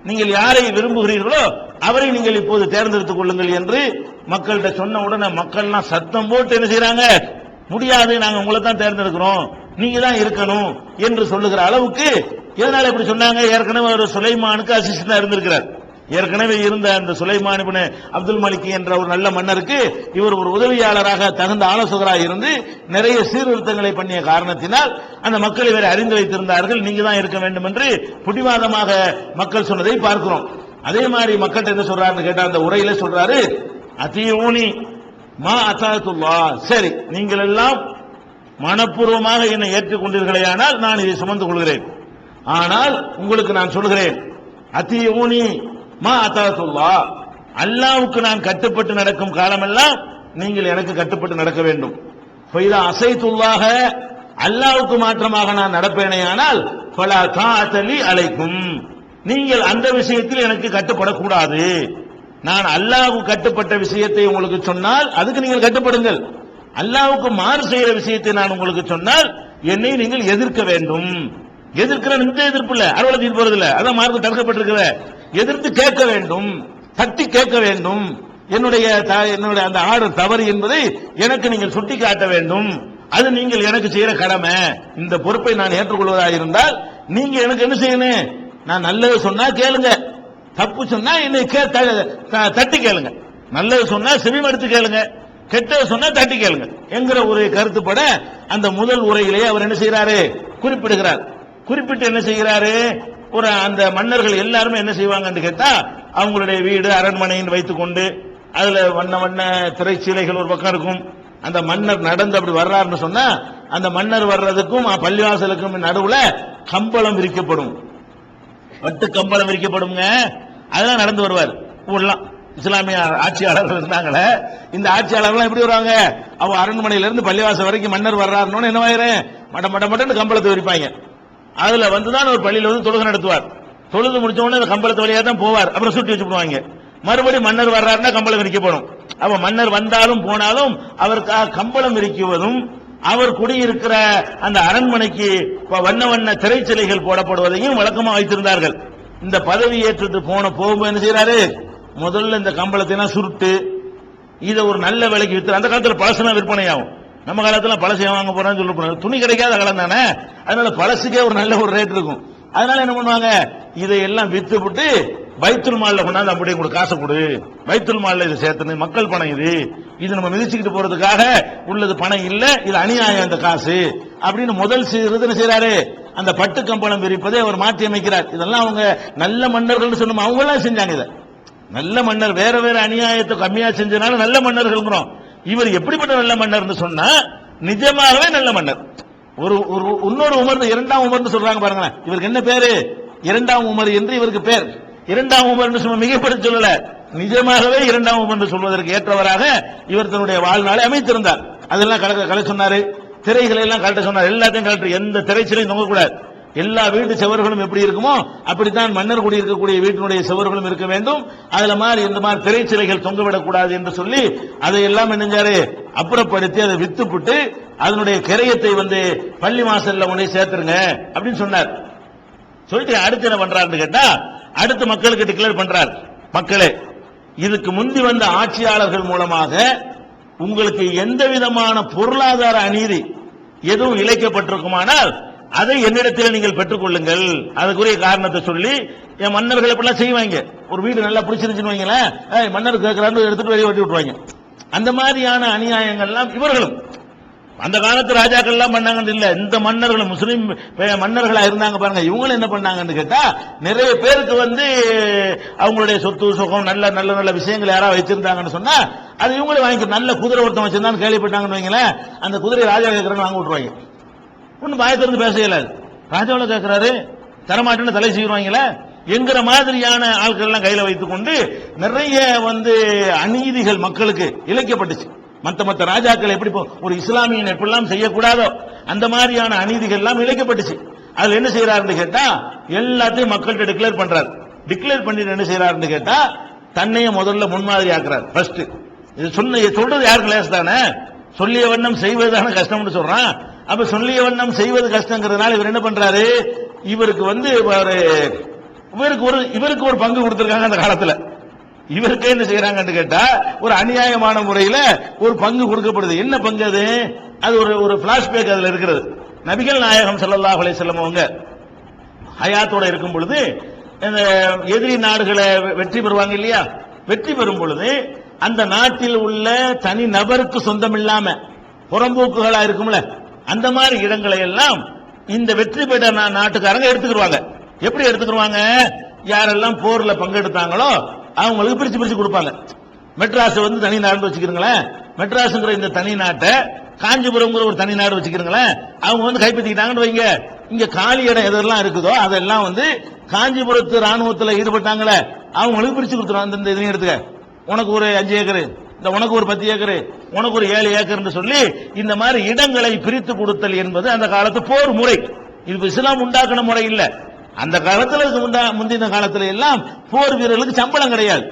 நீங்கள் யாரை விரும்புகிறீர்களோ அவரை நீங்கள் இப்போது தேர்ந்தெடுத்துக் கொள்ளுங்கள் என்று மக்கள்கிட்ட சொன்ன உடனே மக்கள்லாம் சத்தம் போட்டு என்ன செய்யறாங்க, முடியாது, நாங்க உங்களை தான் தேர்ந்தெடுக்கிறோம், நீங்க தான் இருக்கணும் என்று சொல்லுகிற அளவுக்கு. எதனால இப்படி சொன்னாங்க, ஏற்கனவே ஒரு சுலைமானுக்கு அசிஸ்டன்டா இருந்திருக்கிறார். ஏற்கனவே இருந்த அந்த சுலைமான் இப்னு அப்துல் மலிக் என்ற ஒரு நல்ல மன்னருக்கு இவர் ஒரு உதவியாளராக, தகுந்த ஆலோசகராக இருந்து நிறைய சீர்திருத்தங்களை பண்ணிய காரணத்தினால் அந்த மக்களை வேற அறிந்து வைத்திருந்தார்கள். நீங்க தான் இருக்க வேண்டும் என்று புடிவாதமாக மக்கள் சொன்னதை பார்க்கிறோம். அதே மாதிரி மக்கள்கிட்ட என்ன சொல்றாருன்னு கேட்டா, அந்த உரையில சொல்றாரு, அத்தியூனி மா அத்தாத்துல்லா, சரி நீங்கள் எல்லாம் மனப்பூர்வமாக என்னை ஏற்றுக்கொண்டீர்களேயானால் நான் இதை சுமந்து கொள்கிறேன். ஆனால் உங்களுக்கு நான் சொல்கிறேன், அத்தியூனி மா அத்தாத்துல்லா, அல்லாவுக்கு நான் கட்டுப்பட்டு நடக்கும் காலமெல்லாம் நீங்கள் எனக்கு கட்டுப்பட்டு நடக்க வேண்டும். அசைத்துள்ளாக, அல்லாவுக்கு மாற்றமாக நான் நடப்பேனேயானால் பலா தாஅத்தலி அலைக்கும், நீங்கள் அந்த விஷயத்தில் எனக்கு கட்டுப்படக்கூடாது. நான் அல்லாஹ்வுக்கு கட்டுப்பட்ட விஷயத்தை உங்களுக்கு சொன்னால் அதுக்கு நீங்கள் கட்டுப்படுங்கள். அல்லாஹ்வுக்கு மாறு செய்கிற விஷயத்தை நான் உங்களுக்கு சொன்னால் என்னை நீங்கள் எதிர்க்க வேண்டும். எதிர்க்கிற இந்த எதிர்ப்பு இல்ல, அறுவலத்தில் போறது இல்ல, அதான் மார்க்கம் தடுக்கப்பட்டிருக்கிற. எதிர்த்து கேட்க வேண்டும், தட்டி கேட்க வேண்டும். என்னுடைய அந்த ஆர்டர் தவறு என்பதை எனக்கு நீங்கள் சுட்டி காட்ட வேண்டும். அது நீங்கள் எனக்கு செய்யற கடமை. இந்த பொறுப்பை நான் ஏற்றுக்கொள்வதாக இருந்தால் நீங்க எனக்கு என்ன செய்யணும், நான் நல்லது சொன்னா கேளுங்க, தப்பு சொன்னா என்னை தட்டி கேளுங்க. நல்லது சொன்னா செவிமடுத்து கேளுங்க, கெட்டதை சொன்னா தட்டி கேளுங்க என்கிற ஒரு கருத்துப்பட அந்த முதல் உரையிலேயே அவர் என்ன செய்யறாரு குறிப்பிடுகிறார். குறிப்பிட்டு என்ன செய்கிறாரு, ஒரு அந்த மன்னர்கள் எல்லாருமே என்ன செய்வாங்கன்னு கேட்டா அவங்களுடைய வீடு அரண்மனைன்னு வைத்துக் கொண்டு அதுல வண்ண வண்ண திரைச்சீலைகள் ஒரு பக்கம் இருக்கும். அந்த மன்னர் நடந்து அப்படி வர்றாருன்னு சொன்னா அந்த மன்னர் வர்றதுக்கும் பள்ளிவாசலுக்கும் நடுவுல கம்பளம் விரிக்கப்படும், பட்டு கம்பளம் விரிக்கப்படுங்க. அதெல்லாம் நடந்து வருவார். ஊர்லாம் இஸ்லாமிய ஆட்சியாளர்கள் இருந்தாங்களே, இந்த ஆட்சியாளர்கள் எப்படி வருவாங்க, அவ அரண்மனையில இருந்து பள்ளிவாசல் வரைக்கும் மன்னர் வர்றாருன்னு என்ன ஆயிரும், மட மட மடன்னு கம்பளத்தை விரிப்பாங்க. அதுல வந்துதான் ஒரு பள்ளியில வந்து தொழுகை நடத்துவார். தொழுது முடிச்ச உடனே அந்த கம்பளத்து வழியா தான் போவார். அப்புறம் சுட்டி வச்சு போடுவாங்க. மறுபடியும் மன்னர் வர்றாருன்னா கம்பளம் விரிக்கப்படும். அப்ப மன்னர் வந்தாலும் போனாலும் அவருக்காக கம்பளம் விரிக்குவதும் அவர் குடியிருக்கிற அந்த அரண்மனைக்கு வண்ண வண்ண திரைச்சிலைகள் போடப்படுவதையும் வழக்கமா வைத்திருந்தார்கள். இந்த பதவி ஏற்றுட்டு போகும்போது என்ன செய்யறாரு, முதல்ல இந்த கம்பளத்தை சுருட்டு இதை ஒரு நல்ல விலைக்கு வித்து, அந்த காலத்துல பழசுலாம் விற்பனை ஆகும். நம்ம காலத்துல பழசை வாங்க போறான்னு சொல்ல துணி கிடைக்காத காலம் தானே, அதனால பழசுக்கே ஒரு நல்ல ஒரு ரேட் இருக்கும். அதனால என்ன பண்ணுவாங்க, இதையெல்லாம் வித்து விட்டு பைத்துல் மால்ல கொண்டாந்து அப்படியே கொடு, காசை கொடு, பைத்துல் மால்ல இதை சேர்த்து, மக்கள் பணம் இது நம்ம மிதிச்சுக்கிட்டு போறதுக்காக உள்ளது பணம் இல்ல, இது அநியாயம் இந்த காசு அப்படின்னு முதல் செய்யறாரு. அந்த பட்டு கம்பளம் விரிப்பதை அவர் மாற்றி அமைக்கிறார். இதெல்லாம் அவங்க நல்ல மன்னர்கள் சொன்னோம், அவங்க எல்லாம் செஞ்சாங்க. இதை நல்ல மன்னர் வேற வேற அநியாயத்தை கம்மியா செஞ்சனால நல்ல மன்னர்கள். இவர் எப்படிப்பட்ட நல்ல மன்னர் சொன்னா நிஜமாகவே நல்ல மன்னர். ஒரு இன்னொரு உமர், இரண்டாம் உமர்னு சொல்றாங்க பாருங்களேன். இவருக்கு என்ன பேரு, இரண்டாம் உமர் என்று இவருக்கு பேர். இரண்டாம் உமர் சும்மா மிகப்படுத்தி சொல்லல, நிஜமாகவே இரண்டாம் உமர் சொல்வதற்கு ஏற்றவராக இவர் தன்னுடைய வாழ்நாளை அமைத்திருந்தார். அதெல்லாம் கலை சொன்னாரு, திரைகளை எல்லாம் கலட்ட சொன்னார். எல்லாத்தையும் கலட்டு, எந்த திரைச்சிலையும் தொங்கக்கூடாது. எல்லா வீட்டு செவர்களும் எப்படி இருக்குமோ அப்படித்தான் மன்னர் குடி இருக்கக்கூடிய வீட்டினுடைய செவர்களும் இருக்க வேண்டும். அதுல மாதிரி இந்த மாதிரி திரைச்சிலைகள் தொங்கவிடக்கூடாது என்று சொல்லி அதையெல்லாம் என்னஞ்சாரு அப்புறப்படுத்தி அதை வித்துப்புட்டு அதனுடைய கிரயத்தை வந்து பள்ளி வாசல்ல உடனே சேர்த்துருங்க அப்படின்னு சொன்னார். சொல்லிட்டு அடுத்து என்ன பண்றாருன்னு கேட்டா, அடுத்து மக்களுக்கு டிக்ளேர் பண்றார், மக்களே இதுக்கு முந்தி வந்த ஆட்சியாளர்கள் மூலமாக உங்களுக்கு எந்த விதமான பொருளாதார அநீதி எதுவும் இழைக்கப்பட்டிருக்குமானால் அதை என்னிடத்தில் நீங்கள் பெற்றுக் கொள்ளுங்கள். அதுக்குரிய காரணத்தை சொல்லி என் மன்னர்கள் எப்படிலாம் செய்வாங்க, ஒரு வீடு நல்லா பிடிச்சிருந்துச்சுன்னு வைங்களேன், மன்னர் கேட்கிறாரு எடுத்துட்டு வெளியே வெட்டி விட்டுருவாங்க. அந்த மாதிரியான அநியாயங்கள்லாம் இவர்களும் அந்த காலத்து ராஜாக்கள் எல்லாம் பண்ணாங்கன்னு இல்ல, இந்த மன்னர்கள் முஸ்லீம் மன்னர்களா இருந்தாங்க பாருங்க, இவங்களும் என்ன பண்ணாங்கன்னு கேட்டா நிறைய பேருக்கு வந்து அவங்களுடைய சொத்து சுகம் நல்ல நல்ல நல்ல விஷயங்கள் யாராவது வச்சிருந்தாங்கன்னு சொன்னா அது இவங்களும் வாங்கி, நல்ல குதிரை ஒருத்தன் வச்சிருந்தான்னு கேள்விப்பட்டாங்கன்னு வைங்களேன், அந்த குதிரை ராஜா கேட்கறான்னு வாங்க விட்டுருவாங்க. ஒன்னும் பயத்திலிருந்து பேச இயலாது. ராஜாவில் கேட்கிறாரு தரமாட்டேன்னு தலை செய்வாங்களே என்கிற மாதிரியான ஆட்கள் எல்லாம் கையில வைத்துக் கொண்டு நிறைய வந்து அநீதிகள் மக்களுக்கு இழைக்கப்பட்டுச்சு. மத்த ராஜாக்கள் எப்படி ஒரு இஸ்லாமியன் எப்படிலாம் செய்யக்கூடாதோ அந்த மாதிரியான அநீதிகள் எல்லாம் இழைக்கப்பட்டுச்சு. அதுல என்ன செய்யறாருன்னு கேட்டா எல்லாத்தையும் மக்கள்கிட்ட டிக்ளேர் பண்றாரு. டிக்ளேர் பண்ணிட்டு என்ன செய்யறாருன்னு கேட்டா தன்னையே முதல்ல முன்மாதிரி ஆக்குறாரு. ஃபர்ஸ்ட் இது சொல்றது யாருக்கு லேஸ் தானே, சொல்லிய வண்ணம் செய்வதுதானே கஷ்டம்னு சொல்றான். அப்ப சொல்லிய வண்ணம் செய்வது கஷ்டங்கிறதுனால இவர் என்ன பண்றாரு, இவருக்கு வந்து இவருக்கு ஒரு பங்கு கொடுத்திருக்காங்க அந்த காலத்துல. இவருக்கு என்ன செய்யறாங்கன்னு கேட்டா ஒரு அநியாயமான முறையில ஒரு பங்கு கொடுக்கப்படுது. என்ன பங்கு அது, அது ஒரு பிளாஷ்பேக் அதுல இருக்கிறது. நபிகள் நாயகம் ஸல்லல்லாஹு அலைஹி வஸல்லம் அவங்க ஹயாத்தோட இருக்கும் பொழுது எதிரி நாடுகளை வெற்றி பெறுவாங்க இல்லையா, வெற்றி பெறும் பொழுது அந்த நாட்டில் உள்ள தனி நபருக்கு சொந்தம் இல்லாம புறம்போக்குகளா இருக்கும்ல, அந்த மாதிரி இடங்களை எல்லாம் இந்த வெற்றி பெற்ற நாட்டுக்காரங்க எடுத்துக்கிடுவாங்க. எப்படி எடுத்துக்கிடுவாங்க, யாரெல்லாம் போர்ல பங்கெடுத்தாங்களோ அவங்களுக்கு பிரிச்சு பிரிச்சு கொடுப்பாங்க. மெட்ராஸ் வந்து தனி நாடு வச்சுக்கிறீங்களேன், மெட்ராஸ்ங்கிற இந்த தனி நாட்டை காஞ்சிபுரம்ங்கிற ஒரு தனி நாடு வச்சுக்கிறீங்களேன், அவங்க வந்து கைப்பற்றிக்கிட்டாங்கன்னு வைங்க, இங்க காலி இடம் எதெல்லாம் இருக்குதோ அதெல்லாம் வந்து காஞ்சிபுரத்து ராணுவத்தில் ஈடுபட்டாங்களே அவங்களுக்கு பிரிச்சு கொடுத்துருவாங்க. இந்த இதையும் எடுத்துக்க, உனக்கு ஒரு 5 ஏக்கரு, இந்த உனக்கு ஒரு 10 ஏக்கரு, உனக்கு ஒரு 7 ஏக்கர்னு சொல்லி இந்த மாதிரி இடங்களை பிரித்து கொடுத்தல் என்பது அந்த காலத்து போர் முறை. இது இஸ்லாம் உண்டாக்கின முறை இல்ல. அந்த காலத்துல முந்தின காலத்துல எல்லாம் போர் வீரர்களுக்கு சம்பளம் கிடையாது,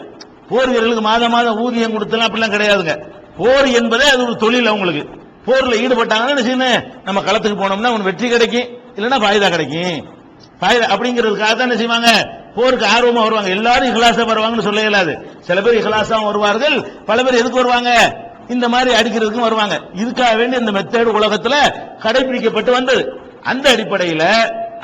போர் வீரர்களுக்கு மாதம் மாதம் ஊதியம் கொடுத்தலாம் அப்படிலாம் கிடையாதுங்க. போர் என்பதே அது ஒரு தொழில். அவங்களுக்கு போர்ல ஈடுபட்டாங்கன்னா என்ன செய்யணும், நம்ம களத்துக்கு போனோம்னா அவனுக்கு வெற்றி கிடைக்கும், இல்லைன்னா பாயுதா கிடைக்கும். பாயுதா அப்படிங்கிறதுக்காக தான் என்ன செய்வாங்க, போருக்கு ஆர்வமா வருவாங்க. எல்லாரும் இஹ்லாஸா வருவாங்கன்னு சொல்ல இயலாது. சில பேர் இஹ்லாஸா வருவார்கள், பல பேர் எதுக்கு வருவாங்க, இந்த மாதிரி அடிக்கிறதுக்கும் வருவாங்க. இதுக்காக வேண்டி இந்த மெத்தேடு உலகத்துல கடைபிடிக்கப்பட்டு வந்தது. அந்த அடிப்படையில்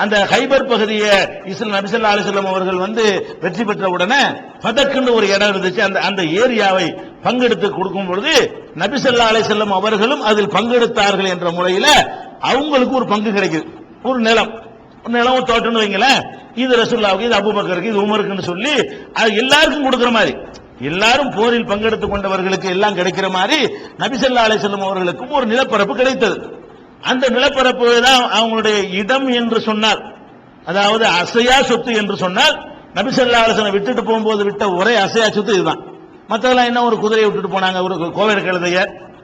அந்த ஹைபர் பகுதியை நபி ஸல்லல்லாஹு அலைஹி வஸல்லம் அவர்கள் வந்து வெற்றி பெற்ற உடனே ஃபதக்னு ஒரு இடம் இருந்துச்சு. அந்த ஏரியாவை பங்கெடுத்து கொடுக்கும் பொழுது நபி ஸல்லல்லாஹு அலைஹி வஸல்லம் அவர்களும் அதில் பங்கெடுத்தார்கள் என்ற முறையில அவங்களுக்கு ஒரு பங்கு கிடைக்குது. ஒரு நிலம் தோட்டம்னு வைங்களேன், இது ரசூலுல்லாஹ்வுக்கு, இது அபூபக்கருக்கு, இது உமருக்குன்னு சொல்லி அது எல்லாருக்கும் கொடுக்கிற மாதிரி, எல்லாரும் போரில் பங்கெடுத்துக் கொண்டவர்களுக்கு எல்லாம் கிடைக்கிற மாதிரி நபி ஸல்லல்லாஹு அலைஹி வஸல்லம் அவர்களுக்கும் ஒரு நிலப்பரப்பு கிடைத்தது. அந்த நிலப்பரப்பு தான் அவங்களுடைய இடம் என்று சொன்னால், அதாவது அசையா சொத்து என்று சொன்னால், நபி ஸல்லல்லாஹு அலைஹி வஸல்லம் விட்டுட்டு போகும்போது விட்ட ஒரே அசையா சொத்து இதுதான். மற்றதெல்லாம் என்ன, ஒரு குதிரையை விட்டுட்டு போனாங்க, ஒரு கோவேறு கழுதைய,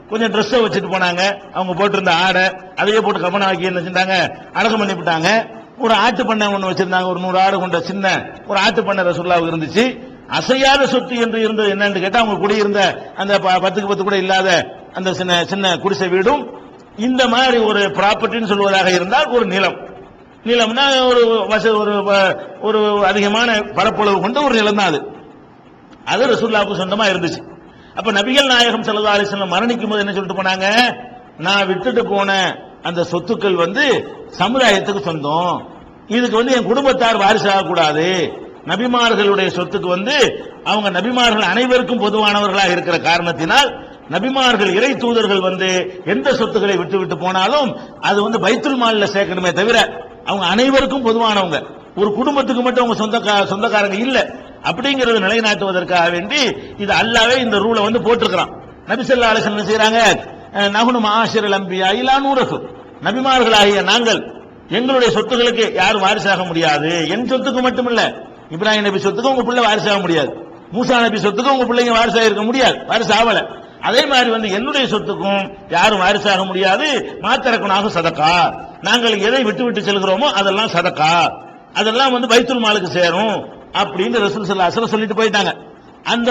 கொஞ்சம் ட்ரெஸ்ஸை வச்சுட்டு போனாங்க, அவங்க போட்டிருந்த ஆடை அதையே போட்டு கவனம் ஆக்கி என்ன செஞ்சாங்க, அடக்கம் பண்ணி விட்டாங்க. ஒரு ஆட்டு பண்ணை ஒன்று வச்சிருந்தாங்க, ஒரு 100 ஆடு கொண்ட சின்ன ஒரு ஆட்டு பண்ணை ரசூலுல்லாஹ்வுக்கு இருந்துச்சு. அசையாத சொத்து என்று இருந்தது என்னன்னு கேட்டா, அவங்க குடியிருந்த அந்த 10க்கு 10 கூட இல்லாத அந்த சின்ன சின்ன குடிசை வீடும், இந்த மாதிரி ஒரு ப்ராப்பர்ட்டின்னு சொல்வதாக இருந்தால் ஒரு நிலம்னா ஒரு அதிகமான பரப்பளவு கொண்ட ஒரு நிலம் தான் அது ரசூலுல்லாஹ்வுக்கு சொந்தமா இருந்துச்சு. அப்ப நபிகள் நாயகம் ஸல்லல்லாஹு அலைஹி வஸல்லம் மரணிக்கும் போது என்ன சொல்லிட்டு போனாங்க, நான் விட்டுட்டு போன அந்த சொத்துக்கள் சமுதாயத்துக்கு சொந்தம், இதுக்கு என் குடும்பத்தார் வாரிசாக கூடாது. நபிமார்களுடைய சொத்துக்கு அவங்க நபிமார்கள் அனைவருக்கும் பொதுவானவர்களாக இருக்கிற காரணத்தினால் நபிமார்கள் இறை தூதர்கள் எந்த சொத்துக்களை விட்டு விட்டு போனாலும் அது பைத்துல் மால்ல சேர்க்கணுமே தவிர அவங்க அனைவருக்கும் பொதுவானவங்க, ஒரு குடும்பத்துக்கு மட்டும் அவங்க சொந்தக்காரங்க இல்ல அப்படிங்கறது நிலைநாட்டுவதற்காக வேண்டி இது அல்லாஹ்வே இந்த ரூலை போட்டிருக்கிறான். நபி ஸல்லல்லாஹு அலைஹி வஸல்லம் செய்றாங்க, நஹ்னு மஆஷிரல் அன்பியா இலா நூரசு, நபிமார்களாகிய நாங்கள் எங்களுடைய சொத்துக்களுக்கு யாரும் வாரிசாக முடியாது. என் சொத்துக்கு மட்டுமில்ல, இப்ராஹிம் நபி சொத்துக்கு உங்க பிள்ளை வாரிசாக முடியாது, மூசா நபி சொத்துக்கு உங்க பிள்ளைங்க வாரிசாக இருக்க முடியாது, வாரிசு ஆவல. அதே மாதிரி என்னுடைய சொத்துக்கும் யாரும் வாரிசாக முடியாது. மாத்தரக்குனாக சதக்கா, நாங்கள் எதை விட்டு விட்டு செல்கிறோமோ அதெல்லாம் சதக்கா, அதெல்லாம் பைத்துல் மாலுக்கு சேரும் அப்படின்னு ரசூல் ஸல்லல்லாஹு அலைஹி வஸல்லம் சொல்லிட்டு போயிட்டாங்க. அந்த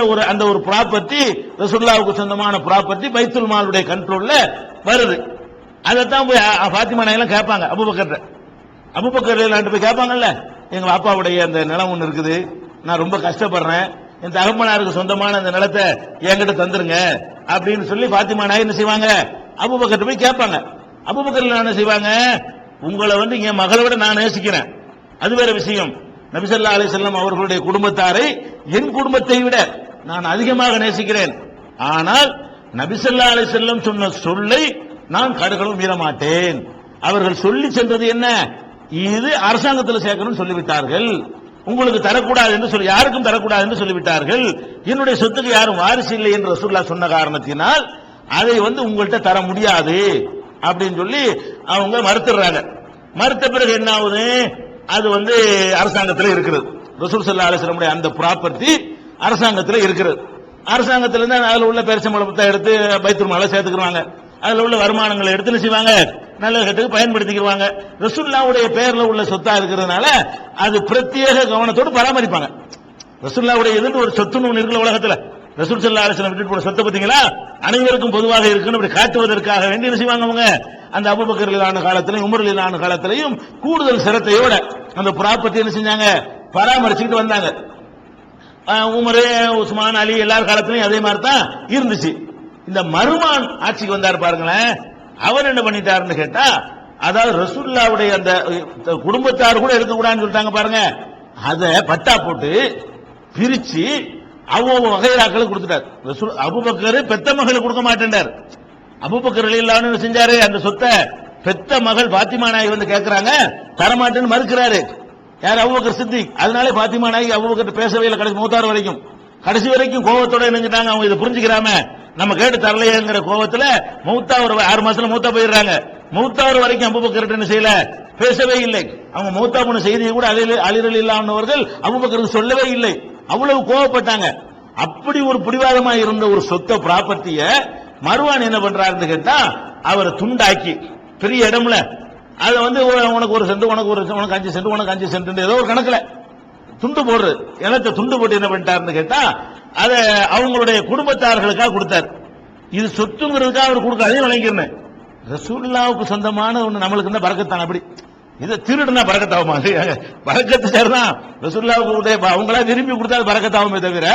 ஒரு ப்ராப்பர்ட்டி ரசூலுல்லாஹ்வுக்கு சொந்தமான ப்ராப்பர்ட்டி பைத்துல் மாலுடைய கண்ட்ரோல்ல வருது. அதைத்தான் போய் ஃபாத்திமா நாயெல்லாம் கேட்பாங்க, அபூபக்கர் போய் கேட்பாங்கல்ல, எங்க அப்பாவுடைய அந்த நிலம் ஒன்று இருக்குது, நான் ரொம்ப கஷ்டப்படுறேன், என் தகப்பனாருக்கு சொந்தமான அந்த நிலத்தை என்கிட்ட தந்துருங்க அப்படின்னு சொல்லி ஃபாத்திமா நாய் என்ன செய்வாங்க, அபூபக்கர் போய் கேட்பாங்க. அபூபக்கர் என்ன செய்வாங்க, உங்களை என் மகளை விட நான் நேசிக்கிறேன், அது வேற விஷயம். நபி ஸல்லல்லாஹு அலைஹி வஸல்லம் அவர்களுடைய குடும்பத்தாரை என் குடும்பத்தை விட நான் அதிகமாக நேசிக்கிறேன். ஆனால் நபி ஸல்லல்லாஹு அலைஹி வஸல்லம் சொன்ன சொல்லை நான் கடுகளவும் மீற மாட்டேன். அவர்கள் சொல்லி சென்றது என்ன, இது அரசாங்கத்தில் சேர்க்கணும்னு சொல்லிவிட்டார்கள், உங்களுக்கு தரக்கூடாது என்று சொல்லி, யாருக்கும் தரக்கூடாது என்று சொல்லிவிட்டார்கள், என்னுடைய சொத்துக்கு யாரும் வாரிசு இல்லை என்று ரசூலுல்லாஹ் சொன்ன காரணத்தினால் அதை உங்கள்கிட்ட தர முடியாது அப்படின்னு சொல்லி அவங்க மறுத்துறாங்க. மறுத்த பிறகு என்ன ஆகுது, அது அரசாங்கத்தில் இருக்கிறது. ரசூல் ஸல்லல்லாஹு அலைஹி வஸல்லம் அந்த ப்ராப்பர்ட்டி அரசாங்கத்தில் இருக்கிறது. அரசாங்கத்தில் இருந்து அதில் உள்ள பெருசம்பளத்தை எடுத்து பைத்துல் மால்ல சேர்த்துக்குவாங்க, அதுல உள்ள வருமானங்களை எடுத்து செய்வாங்க, நல்ல கட்டுக்கு பயன்படுத்திக்குவாங்க. ரசூலுல்லாஹ்வுடைய பெயர்ல உள்ள சொத்தா இருக்கிறதுனால அது பிரத்யேக கவனத்தோடு பராமரிப்பாங்க. ரசூலுல்லாஹ்வுடைய எதிர்த்து ஒரு சொத்துன்னு ஒன்று இருக்கிற உலகத்துல, ரசூல் ஸல்லல்லாஹு அலைஹி வஸல்லம் விட்டுட்டு போன சொத்தை பார்த்தீங்களா, அனைவருக்கும் பொதுவாக இருக்குன்னு அப்படி காட்டுவதற்காக வேண்டி என்ன செய்வாங்க அவங்க, அந்த அபூபக்கர் ரலியல்லாஹு அன்ஹு காலத்திலையும் உமர் ரலியல்லாஹு அன்ஹு காலத்திலையும் கூடுதல் சிரத்தையோட அந்த ப்ராப்பர்ட்டி என்ன செஞ்சாங்க, பராமரிச்சுக்கிட்டு வந்தாங்க. உமர், உஸ்மான், அலி எல்லார் காலத்திலையும் அதே மாதிரி தான் இருந்துச்சு. இந்த மருமான் ஆட்சிக்கு வந்தார் பாருங்களேன், அவர் என்ன பண்ணிட்டாருன்னு கேட்டா, அதாவது ரசூலுல்லாஹ்வுடைய அந்த குடும்பத்தார் கூட இருக்கக்கூடாதுன்னு சொல்லிட்டாங்க பாருங்க, அதை பட்டா போட்டு பிரிச்சு அவங்க வகைராக்களுக்கு கொடுத்துட்டார். அபூபக்கர் பெத்த மகளுக்கு கொடுக்க மாட்டேன்டார். அபூபக்கர் ரலியல்லாஹு அன்ஹு செஞ்சாரு, அந்த சொத்தை பெத்த மகள் பாத்திமா நாயகி கேட்கிறாங்க, தரமாட்டேன்னு மறுக்கிறாரு. யார், அபூபக்கர் சித்திக். அதனாலே பாத்திமா நாயகி அபூபக்கர் பேசவே இல்லை கடைசி மூத்தார் வரைக்கும். கடைசி வரைக்கும் கோபத்தோட நினைஞ்சிட்டாங்க, அவங்க இதை புரிஞ்சுக்கிறாம நம்ம கேட்டு தரலையேங்கிற கோபத்துல மௌத்தா ஒரு 6 மாசத்துல மௌத்தா போயிடுறாங்க. மௌத்தா வரைக்கும் அபூபக்கர் என்ன செய்யல, பேசவே இல்லை. அவங்க மௌத்தா போன செய்தியை கூட அலி ரலியல்லாஹு அன்ஹு அவர்கள் அபூபக்கருக்கு சொல்லவே இல்லை, அவ்வளவு கோபப்பட்டாங்க. அப்படி ஒரு பிடிவாதமா இருந்த ஒரு சொத்த ப்ராப்பர்ட்டிய மருவான் என்ன பண்றாருன்னு கேட்டா, அவரை துண்டாக்கி பெரிய இடம்ல அதை உனக்கு ஒரு சென்ட், உனக்கு 5 சென்ட், உனக்கு 5 சென்ட் ஏதோ ஒரு கணக்குல துண்டு போடுறது, இடத்தை துண்டு போட்டு என்ன பண்ணிட்டாருன்னு கேட்டா, அதை அவங்களுடைய குடும்பத்தார்களுக்காக கொடுத்தார். இது சொத்துங்கிறதுக்காக அவர் கொடுக்க, அதையும் வழங்கிருந்தேன். ரசூலுல்லாஹ்வுக்கு சொந்தமான ஒண்ணு நம்மளுக்கு இருந்தா பரக்கத்தான், அப்படி இதை திருடுனா பரக்கத்தாகுமா, பரக்கத்து சேர்தான் ரசூலுல்லாஹ்வுடைய அவங்களா விரும்பி கொடுத்தா பரக்கத்தாகுமே தவிர,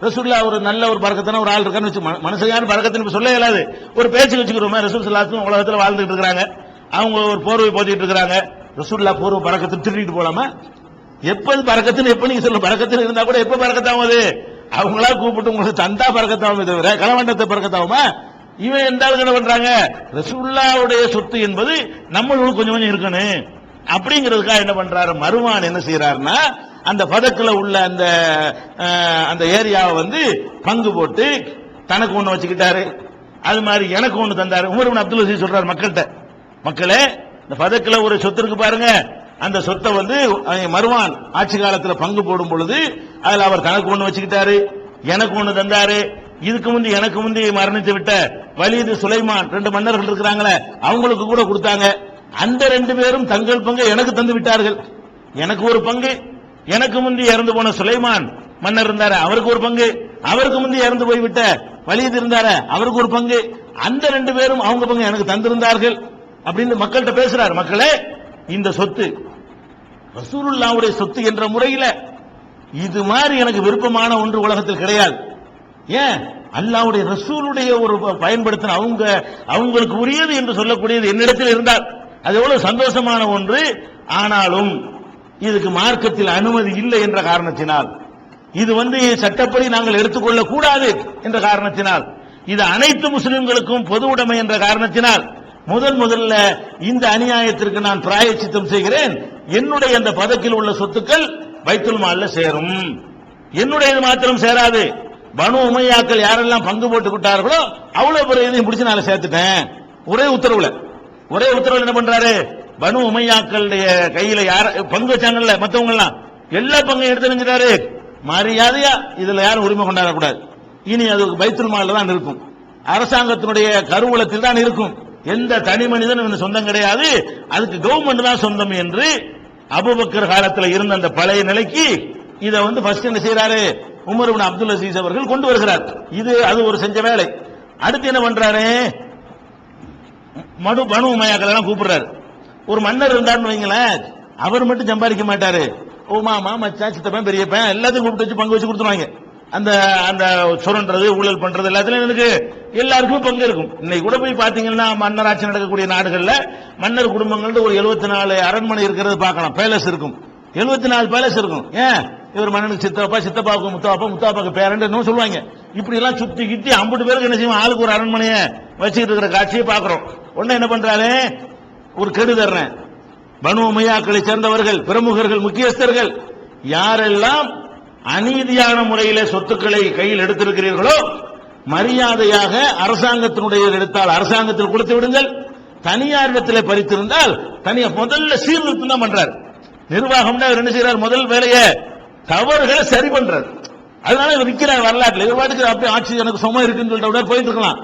ரசூலுல்லாஹ் ஒரு நல்ல ஒரு பரக்கத்தான ஒரு ஆள் இருக்கான்னு வச்சு மனுஷன் பரக்கத்துன்னு சொல்ல இயலாது. ஒரு பேச்சு வச்சுக்கிறோமே, ரசூல் ஸல்லல்லாஹு அலைஹி வஸல்லம் உலகத்தில் வாழ்ந்துட்டு இருக்காங்க, அவங்க ஒரு போர்வை போத்திட்டு இருக்காங்க, ரசூலுல்லாஹ் போர்வை பரக்கத்து திருடிட்டு போலாமா? எப்ப பரக்கத்துன்னு எப்ப நீங்க சொல்ல, பரக்கத்துல இருந்தா கூட எப்ப பரக்கத்தாகும்? அது அவங்களா கூப்பிட்டு உங்களுக்கு தந்தா பறக்கத்தாவுமே தவிர களவண்டத்தை பறக்கத்தாவுமா? இவன் எந்த என்ன பண்றாங்க, ரசூலுல்லாஹ்வுடைய சொத்து என்பது நம்மளுக்கு கொஞ்சம் கொஞ்சம் இருக்கணும் அப்படிங்கிறதுக்காக என்ன பண்றாரு, மருமான் என்ன செய்யறாருன்னா அந்த பதக்கில் உள்ள அந்த ஏரியாவை வந்து பங்கு போட்டு தனக்கு ஒண்ணு வச்சுக்கிட்டாரு. அது மாதிரி எனக்கு ஒண்ணு தந்தாரு. உமர் இப்னு அப்துல் அசீஸ் சொல்றாரு மக்கள்கிட்ட, மக்களே இந்த பதக்கில் ஒரு சொத்து இருக்கு பாருங்க, அந்த சொத்தை வந்து மருவான் ஆட்சி காலத்தில் பங்கு போடும் பொழுது அதுல அவர் தனக்கு ஒண்ணு வச்சுக்கிட்டாரு, எனக்கு ஒண்ணு தந்தாரு. இதுக்கு முந்தி எனக்கு முந்தி மரணித்து விட்ட வலீது சுலைமான் 2 மன்னர்கள் இருக்கிறாங்களே அவங்களுக்கு கூட கொடுத்தாங்க. அந்த 2 பேரும் தங்கள் பங்கை எனக்கு தந்து விட்டார்கள். எனக்கு ஒரு பங்கு, எனக்கு முந்தி இறந்து போன சுலைமான் மன்னர் இருந்தாரு அவருக்கு ஒரு பங்கு, அவருக்கு முந்தி இறந்து போய்விட்ட வலீது இருந்தாரு அவருக்கு ஒரு பங்கு, அந்த 2 பேரும் அவங்க பங்கு எனக்கு தந்திருந்தார்கள் அப்படின்னு மக்கள்கிட்ட பேசுறாரு. மக்களே, இந்த சொத்து ரசூலுல்லாஹ்வுடைய சொத்து என்ற முறையில் இது மாதிரி எனக்கு விருப்பமான ஒன்று உலகத்தில் கிடையாது. ஏன், அல்லாஹ்வுடைய ரசூலுடைய ஒரு பயன்படுத்தின அவங்களுக்கு உரியது என்று சொல்லக்கூடியது என்னிடத்தில் இருந்தால் அது எவ்வளவு சந்தோஷமான ஒன்று. ஆனாலும் இதுக்கு மார்க்கத்தில் அனுமதி இல்லை என்ற காரணத்தினால், இது வந்து சட்டப்படி நாங்கள் எடுத்துக்கொள்ள கூடாது என்ற காரணத்தினால், இது அனைத்து முஸ்லிம்களுக்கும் பொது உடைமை என்ற காரணத்தினால் முதல்ல இந்த அநியாயத்திற்கு நான் பிராயச்சித்தம் செய்கிறேன். என்னுடைய அந்த பதக்கில் உள்ள சொத்துக்கள் பைத்துல் மால்ல சேரும். என்னுடைய மாத்திரம் சேராது, பனு உமையாக்கள் யாரெல்லாம் பங்கு போட்டு விட்டார்களோ அவ்வளவு பேர் இதையும் பிடிச்சு நான் சேர்த்துட்டேன். ஒரே உத்தரவுல என்ன பண்றாரு, பனு உமையாக்களுடைய கையில யார பங்கு வச்சாங்கல்ல மத்தவங்க எல்லாம் எல்லா பங்கையும் எடுத்து நினைஞ்சிட்டாரு. மரியாதையா இதுல யாரும் உரிமை கொண்டாடக்கூடாது. இனி அது பைத்துல் மால்ல தான் இருக்கும், அரசாங்கத்தினுடைய கருவூலத்தில் தான் இருக்கும். எந்த தனி மனிதனும் சொந்தம் கிடையாது, அதுக்கு கவர்மெண்ட் தான் சொந்தம் என்று அபூபக்கர் காலத்தில் இருந்த அந்த பழைய நிலைக்கு இதை வந்து ஃபர்ஸ்ட் என்ன செய்யறாரு, உமர் இப்னு அப்துல் அசீஸ் அவர்கள் கொண்டு வருகிறார். அது ஒரு செஞ்ச வேலை. அடுத்து என்ன பண்றாரு, பனு உமையாக்கள் எல்லாம் கூப்பிடுறாரு. ஒரு மன்னர் இருந்தாருன்னு வைங்களேன், அவர் மட்டும் சம்பாதிக்க மாட்டாரு, மாமா மச்சான் சித்தப்பன் பெரியப்பன் எல்லாத்தையும் கூப்பிட்டு வச்சு பங்கு வச்சு கொடுத்துருவாங்க. அந்த சுரண்டது ஊழல் பண்றது எல்லாத்துலயும் எனக்கு எல்லாருக்கும் பங்கு இருக்கும். இன்னைக்கு கூட போய் பாத்தீங்கன்னா மன்னராட்சி நடக்கக்கூடிய நாடுகள்ல மன்னர் குடும்பங்கள் ஒரு 74 அரண்மனை இருக்கிறது பார்க்கலாம், பேலஸ் இருக்கும், 74 பேலஸ் இருக்கும். ஏன், இவர் மன்னனுக்கு சித்தப்பா, சித்தப்பாவுக்கு முத்தாப்பா, முத்தாப்பாக்கு பேரன்னு சொல்லுவாங்க. இப்படி எல்லாம் சுத்தி கிட்டி 50 பேருக்கு என்ன செய்வோம், ஆளுக்கு ஒரு அரண்மனையை வச்சுக்கிட்டு இருக்கிற காட்சியை பாக்குறோம். உடனே என்ன பண்றாரு, ஒரு கெடு தர்றேன், பனு உமையாக்களை சேர்ந்தவர்கள், பிரமுகர்கள், முக்கியஸ்தர்கள் யாரெல்லாம் அநீதியான முறையில சொத்துக்களை கையில் எடுத்திருக்கிறீர்களோ மரியாதையாக அரசாங்கத்தினுடைய எடுத்தால் அரசாங்கத்தில் கொடுத்து விடுங்கள், தனியாரிடத்தில் பறித்திருந்தால் தனியா முதல்ல சீர்திருத்தம் தான் பண்றாரு. நிர்வாகம் என்ன செய்யறார், முதல் வேலையை தவறுகளை சரி பண்றாரு. அதனால இவர் நிற்கிறார் வரலாற்றில். இவர் பாட்டுக்கு அப்படியே ஆட்சி எனக்கு சும்மா இருக்குன்னு சொல்லிட்டு போயிட்டு இருக்கலாம்.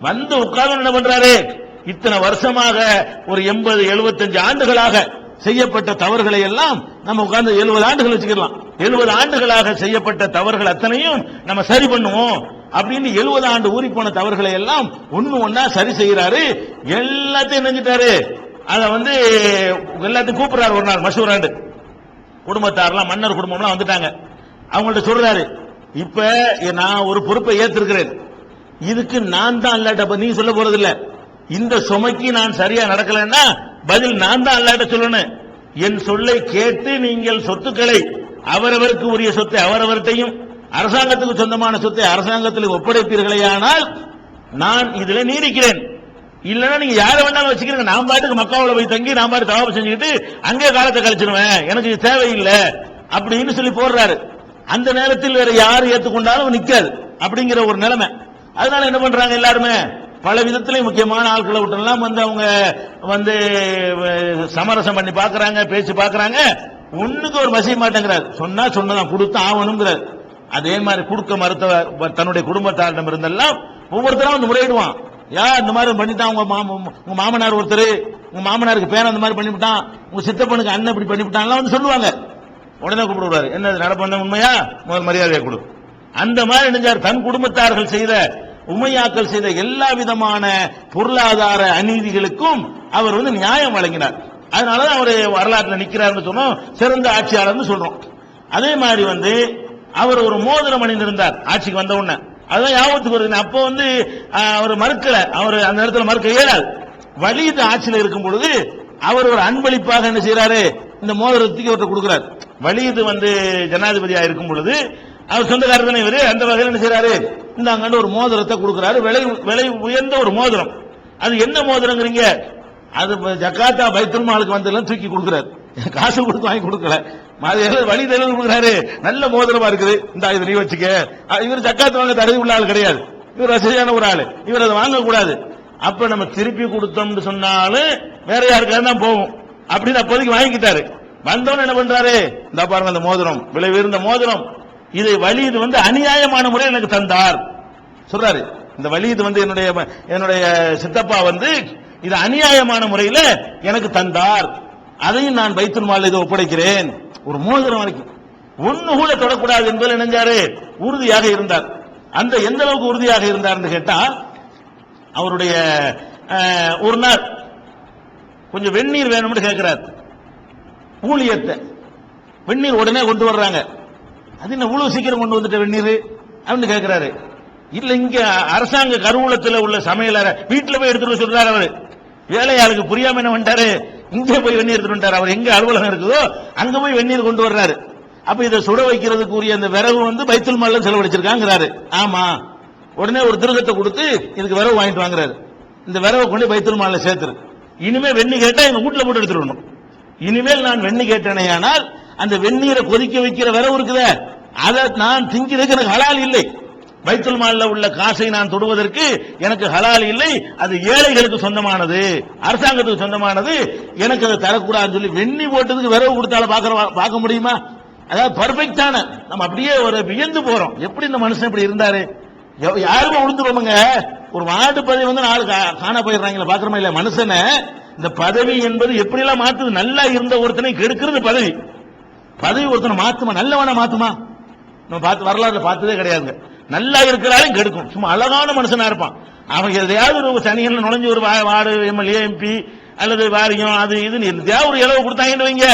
வந்து உட்கார்ந்து என்ன பண்றாரு, இத்தனை வருஷமாக ஒரு 80-75 ஆண்டுகளாக செய்யப்பட்ட தவறுகளை எல்லாம் நம்ம உட்கார்ந்து 70 ஆண்டுகள் வச்சுக்கலாம். 70 ஆண்டுகளாக செய்யப்பட்ட தவறுகள் அத்தனையும் நம்ம சரி பண்ணுவோம் அப்படின்னு 70 ஆண்டு ஊறி போன தவறுகளை எல்லாம் ஒண்ணா சரி செய்யறாரு. எல்லாத்தையும் நினைஞ்சிட்டாரு. அத வந்து எல்லாத்தையும் கூப்பிடுறாரு. ஒரு நாள் மஷூராண்டு குடும்பத்தாரெல்லாம், மன்னர் குடும்பம்லாம் வந்துட்டாங்க. அவங்கள்ட்ட சொல்றாரு, இப்ப நான் ஒரு பொறுப்பை ஏற்றிருக்கிறேன், இதுக்கு நான் தான் அல்லாட்ட நீங்க சொல்ல போறது இல்ல, இந்த சுமைக்கு நான் சரியா நடக்கலன்னா பதில் நான் தான் அல்லாட்ட சொல்லணும். என் சொல்லை கேட்டு நீங்கள் சொத்துக்களை அவரவருக்கு உரிய சொத்தை அவரவர்கிட்டையும் அரசாங்கத்துக்கு சொந்தமான சொத்தை அரசாங்கத்தில் ஒப்படைப்பீர்களேயானால் நான் இதுல நீடிக்கிறேன். இல்லன்னா நீங்க யாரை வேணாலும் வச்சுக்கிறீங்க, நான் பாட்டுக்கு மக்காவுல போய் தங்கி நான் பாட்டு தவாப்பு செஞ்சுக்கிட்டு அங்கே காலத்தை கழிச்சிருவேன், எனக்கு தேவையில்லை அப்படின்னு சொல்லி போடுறாரு. அந்த நேரத்தில் வேற யாரு ஏத்துக்கொண்டாலும் நிக்காது அப்படிங்கிற ஒரு நிலைமை. அதனால என்ன பண்றாங்க, எல்லாருமே பல விதத்திலே முக்கியமான ஆட்களை விட்டுலாம் வந்து அவங்க வந்து சமரசம் பண்ணி பாக்குறாங்க, பேச்சு பாக்குறாங்க. ஒண்ணுக்கு ஒரு மசிய மாட்டேங்கிறார். சொன்னா சொன்னதான் கொடுத்து ஆகணுங்கிறார். அதே மாதிரி கொடுக்க மறுத்த தன்னுடைய குடும்பத்தாரிடம் இருந்தெல்லாம் ஒவ்வொருத்தரும் வந்து முறையிடுவான். இந்த மாதிரி பண்ணிட்டான், உங்க மாமனார் ஒருத்தர், உங்க மாமனாருக்கு பேர அந்த மாதிரி பண்ணிவிட்டான், உங்க சித்தப்பனுக்கு அண்ணன் இப்படி பண்ணிவிட்டான் வந்து சொல்லுவாங்க. உடனே கூப்பிடுவாரு, என்ன நடப்பண்ண உண்மையா, முதல் மரியாதையை கொடு. அந்த மாதிரி நினைஞ்சார். தன் குடும்பத்தார்கள் செய்த, உமையாக்கள் செய்த எல்லா விதமான பொருளாதார அநீதிகளுக்கும் அவர் வந்து நியாயம் வழங்கினார். அதனாலதான் அவர் வரலாற்றில் நிற்கிறார்னு சொன்னோம், சிறந்த ஆட்சியாளர்னு சொல்றோம். அதே மாதிரி வந்து அவர் ஒரு மோதிரம் அணிந்திருந்தார் ஆட்சிக்கு வந்த உடனே. அதான் ஞாபகத்துக்கு வருது. அப்போ வந்து அவர் மறுக்கல, அவர் அந்த நேரத்தில் மறுக்க இயலாது. வலீது ஆட்சியில் இருக்கும் பொழுது அவர் ஒரு அன்பளிப்பாக என்ன செய்யறாரு, இந்த மோதிரத்துக்கு அவர்கிட்ட கொடுக்கிறார். வலீது வந்து ஜனாதிபதியா இருக்கும் பொழுது அவர் சொந்தக்காரர் தானே இவரு. அந்த வகையில் என்ன செய்யறாரு, இந்த ஒரு மோதிரத்தை கொடுக்கிறாரு. விலை உயர்ந்த ஒரு மோதிரம். அது என்ன மோதிரங்கிறீங்க? அது ஜக்காத்தா பைத்துல் மாலுக்கு வந்தெல்லாம் தூக்கி கொடுக்கிறாரு. காசு கொடுத்து வாங்கி கொடுக்கல, வழி தெளிவு கொடுக்கிறாரு. நல்ல மோதிரமா இருக்குது, இந்த இது நீ வச்சுக்க. இவர் ஜக்காத்து வாங்க தகுதி உள்ள ஆள் கிடையாது, இவர் வசதியான ஒரு ஆளு, இவர் அதை வாங்கக்கூடாது. அப்ப நம்ம திருப்பி கொடுத்தோம்னு சொன்னாலும் வேற யாருக்காக தான் போவோம் அப்படின்னு அப்போதைக்கு வாங்கிக்கிட்டாரு. வந்தவன் என்ன பண்றாரு, இந்த பாருங்க அந்த மோதிரம், விலை உயர்ந்த மோதிரம், இதை வலிது அநியாயமான முறையில் எனக்கு தந்தார் சொல்றாரு. இந்த வலிது என்னுடைய சித்தப்பா இது அநியாயமான முறையில் எனக்கு தந்தார், அதையும் நான் பைத்துல் மால்ல இதை ஒப்படைக்கிறேன். ஒரு மோதிரம் வரைக்கும் ஒண்ணு கூட தொடக்கூடாது என்பதில் நினைஞ்சாரு, உறுதியாக இருந்தார். அந்த எந்த அளவுக்கு உறுதியாக இருந்தார் கேட்டா, அவருடைய ஒரு நாள் கொஞ்சம் வெந்நீர் வேணும்னு கேட்கிறார். ஊழியத்தை வெந்நீர் உடனே கொண்டு வர்றாங்க. அது என்ன இவ்வளவு சீக்கிரம் கொண்டு வந்துட்ட வெந்நீர் அப்படின்னு கேட்கிறாரு. இல்ல இங்க அரசாங்க கருவூலத்தில் உள்ள சமையலற வீட்டுல போய் எடுத்துட்டு சொல்றாரு. அவரு வேலையாளுக்கு புரியாம என்ன பண்ணிட்டாரு, இங்கே போய் வெந்நீர் எடுத்துட்டு வந்தாரு. அவர் எங்க அலுவலகம் இருக்குதோ அங்க போய் வெந்நீர் கொண்டு வர்றாரு. அப்ப இதை சுட வைக்கிறதுக்கு உரிய அந்த விறகு பைத்துல் மால்ல செலவழிச்சிருக்காங்கிறாரு. ஆமா, உடனே ஒரு திருகத்தை கொடுத்து இதுக்கு விறகு வாங்கிட்டு வாங்குறாரு. இந்த விறவை கொண்டு பைத்துல் மால்ல சேர்த்துரு. இனிமே வெந்நீர் கேட்டா எங்க வீட்டுல போட்டு எடுத்துடணும். இனிமேல் நான் வெந்நீர் கேட்டேனையானால் அந்த வெந்நீரை கொதிக்க வைக்கிற விறகு இருக்குத, அதை நான் திங்கிறதுக்கு எனக்கு ஹலால் இல்லை. பைத்துல் மால்ல உள்ள காசை நான் தொடுவதற்கு எனக்கு ஹலால் இல்லை. அது ஏழைகளுக்கு சொந்தமானது, அரசாங்கத்துக்கு சொந்தமானது, எனக்கு அதை தரக்கூடாதுன்னு சொல்லி வெண்ணி போட்டதுக்கு விறகு கொடுத்தாலும் பார்க்க முடியுமா? அதாவது பர்ஃபெக்டான, நம்ம அப்படியே ஒரு வியந்து போறோம். எப்படி இந்த மனுஷன் இப்படி இருந்தாரு, யாருமே உளுந்துருவோமுங்க. ஒரு வார்டு பதவி நாலு காண போயிடுறாங்களா, பாக்குறோமா இல்ல? மனுஷனை இந்த பதவி என்பது எப்படி எல்லாம் மாத்துது. நல்லா இருந்த ஒருத்தனை கெடுக்கிறது பதவி. பதவி ஒருத்தனை மாத்துமா, நல்லவனா மாத்துமா? நம்ம பார்த்து வரலாறுல பார்த்ததே கிடையாதுங்க. நல்லா இருக்கிறாலும் கெடுக்கும். சும்மா அழகான மனுஷனா இருப்பான், அவன் எதையாவது ஒரு சனிகள் நுழைஞ்சு ஒரு வார்டு எம்எல்ஏ எம்பி அல்லது வாரியம் அது இதுன்னு எதையாவது ஒரு இளவு கொடுத்தாங்கன்னு வைங்க,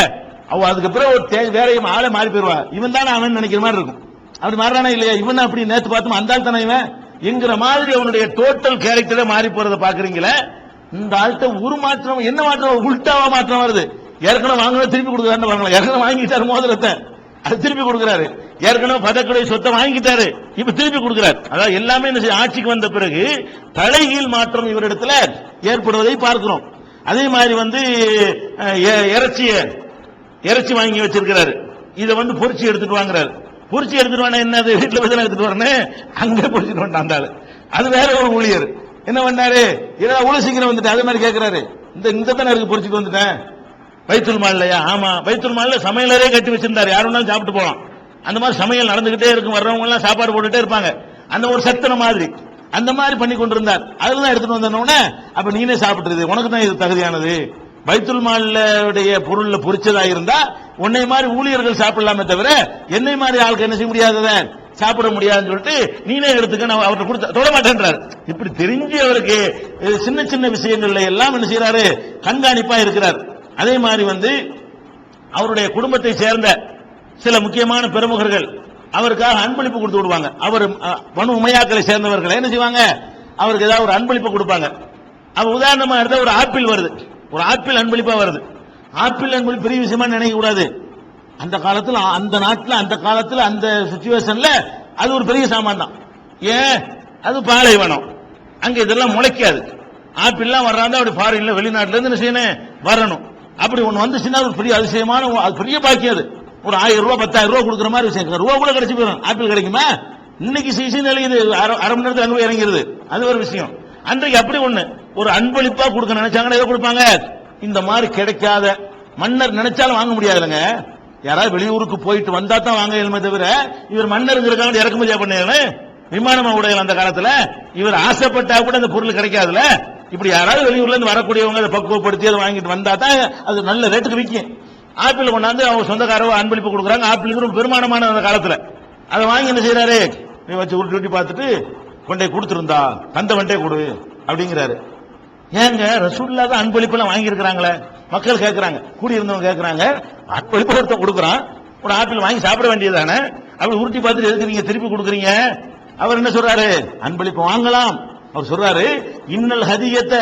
அவ அதுக்கப்புறம் ஒரு வேற ஆளை மாறி போயிருவா. இவன் தானே அவன் நினைக்கிற மாதிரி இருக்கும். அப்படி மாறானா இல்லையா? இவன் அப்படி நேற்று பார்த்தோம், அந்த ஆள் தானே இவன் என்கிற மாதிரி அவனுடைய டோட்டல் கேரக்டரே மாறி போறதை பாக்குறீங்களே. இந்த ஆள்கிட்ட ஒரு மாற்றம் என்ன மாற்றம், உள்டாவா மாற்றம் வருது. ஏற்கனவே வாங்கினா திருப்பி கொடுக்குறாருன்னு பாருங்களா. ஏற்கனவே வாங்கிட்டாரு மோதிரத்தை, அது திருப்பி கொடுக்கிறாரு. ஏற்கனவே பதக்கடைய சொத்தை வாங்கிட்டாரு, இப்ப திருப்பி கொடுக்கிறார். அதாவது எல்லாமே ஆட்சிக்கு வந்த பிறகு தலைகீழ் மாற்றம் இவரிடத்துல ஏற்படுவதை பார்க்கிறோம். அதே மாதிரி இறைச்சி வாங்கி வச்சிருக்கிறாரு. இதை பொரிச்சு எடுத்துட்டு வாங்குறாரு. பொரிச்சு எடுத்துட்டு வாங்க என்னது, வீட்டுல போய் எடுத்துட்டு வரணும், அங்க பொரிச்சுட்டு வந்தாரு. அது வேற ஒரு ஊழியர் என்ன பண்ணாரு, ஏதாவது அவ்வளவு சீக்கிரம் வந்துட்டு அதே மாதிரி கேட்கிறாரு, இந்த தானே இருக்கு பொரிச்சுட்டு வந்துட்டேன். பைத்துல் மால்லையா? ஆமா, பைத்துல் மால்ல சமையலரே கட்டி வச்சிருந்தாரு, யாரும் வேணாலும் சாப்பிட்டு போலாம். அந்த மாதிரி சமையல் நடந்துகிட்டே இருக்கும், வர்றவங்க எல்லாம் சாப்பாடு போட்டுட்டே இருப்பாங்க. அந்த ஒரு சத்தன மாதிரி அந்த மாதிரி பண்ணி கொண்டிருந்தார். அதுதான் எடுத்துட்டு வந்தோடனே, அப்ப நீனே சாப்பிட்டுருது, உனக்கு தான் இது தகுதியானது. பைத்துல் மால்லுடைய பொருள்ல பொரிச்சதா இருந்தா உன்னை மாதிரி ஊழியர்கள் சாப்பிடலாமே தவிர என்னை மாதிரி ஆளுக்கு என்ன செய்ய முடியாதத சாப்பிட முடியாதுன்னு சொல்லிட்டு நீனே எடுத்துக்க நான் அவர்கிட்ட கொடுத்த தொட மாட்டேன்றாரு. இப்படி தெரிஞ்சு அவருக்கு சின்ன சின்ன விஷயங்கள்ல எல்லாம் என்ன செய்யறாரு, கண்காணிப்பா இருக்கிறார். அதே மாதிரி அவருடைய குடும்பத்தை சேர்ந்த சில முக்கியமான பிரமுகர்கள் அவருக்காக அன்பளிப்பு கொடுத்து விடுவாங்க. அவர் பனு உமையாக்களை சேர்ந்தவர்கள் என்ன செய்வாங்க, அவருக்கு ஏதாவது ஒரு அன்பளிப்பு கொடுப்பாங்க. அவ உதாரணமா எடுத்த ஒரு ஆப்பிள் வருது, ஒரு ஆப்பிள் அன்பளிப்பா வருது. ஆப்பிள் அன்பளிப்பு பெரிய விஷயமா நினைக்க கூடாது. அந்த காலத்தில் அந்த நாட்டில் அந்த காலத்தில் அந்த சிச்சுவேஷன்ல அது ஒரு பெரிய சாமான் தான். ஏன், அது பாலைவனம், அங்க இதெல்லாம் முளைக்காது. ஆப்பிள்லாம் வர்றாங்க அப்படி ஃபாரின்ல வெளிநாட்டுல இருந்து என்ன செய்யணும் வரணும். அப்படி ஒண்ணு வந்துச்சுன்னா ஒரு பெரிய அதிசயமான பெரிய பாக்கியம். அது ஒரு 1000 ரூபாய் 10,000 ரூபாய் கொடுக்குற மாதிரி விஷயம். ரூபா கூட கிடைச்சி போயிடும். ஆப்பிள் கிடைக்குமா இன்னைக்கு சீசன் நிலையுது, அரை மணி நேரத்தில் அங்கே இறங்கிறது, அது ஒரு விஷயம். அன்றைக்கு அப்படி ஒண்ணு ஒரு அன்பளிப்பா கொடுக்க நினைச்சாங்கன்னா எதை கொடுப்பாங்க, இந்த மாதிரி கிடைக்காத மன்னர் நினைச்சாலும் வாங்க முடியாதுங்க. யாராவது வெளியூருக்கு போயிட்டு வந்தா தான் வாங்க இயலுமே தவிர இவர் மன்னருங்கிறதுக்காக இறக்குமதியா பண்ண விமானமா உடையல் அந்த காலத்துல இவர் ஆசைப்பட்டா கூட அந்த பொருள் கிடைக்காதுல. இப்படி யாராவது வெளியூர்ல இருந்து வரக்கூடியவங்க அதை பக்குவப்படுத்தி அதை வாங்கிட்டு வந்தா தான் அது நல்ல ரேட்டுக்கு விற்கும். ஆப்பிள் கொண்டாந்து அவங்க சொந்தக்காரவ அன்பளிப்பு கொடுக்குறாங்க. ஆப்பிள் பெருமானமான அந்த காலத்துல அதை வாங்கி என்ன செய்யறாரு, நீ வச்சு உருட்டி பார்த்துட்டு கொண்டே கொடுத்துருந்தா தந்தவன்ட்டே கொடு அப்படிங்கிறாரு. ஏங்க ரசூல்லா தான் அன்பளிப்பு எல்லாம் வாங்கி இருக்கிறாங்களே, மக்கள் கேட்கிறாங்க, கூடியிருந்தவங்க கேட்கிறாங்க, அன்பளிப்பு ஒருத்தன் கொடுக்குறான், ஒரு ஆப்பிள் வாங்கி சாப்பிட வேண்டியதானே, அப்படி உருட்டி பார்த்துட்டு எதுக்கு நீங்க திருப்பி கொடுக்குறீங்க? அவர் என்ன சொல்றாரு, அன்பளிப்பு வாங்கலாம். அவர் சொல்றாரு, இன்னல் ஹதியத்தை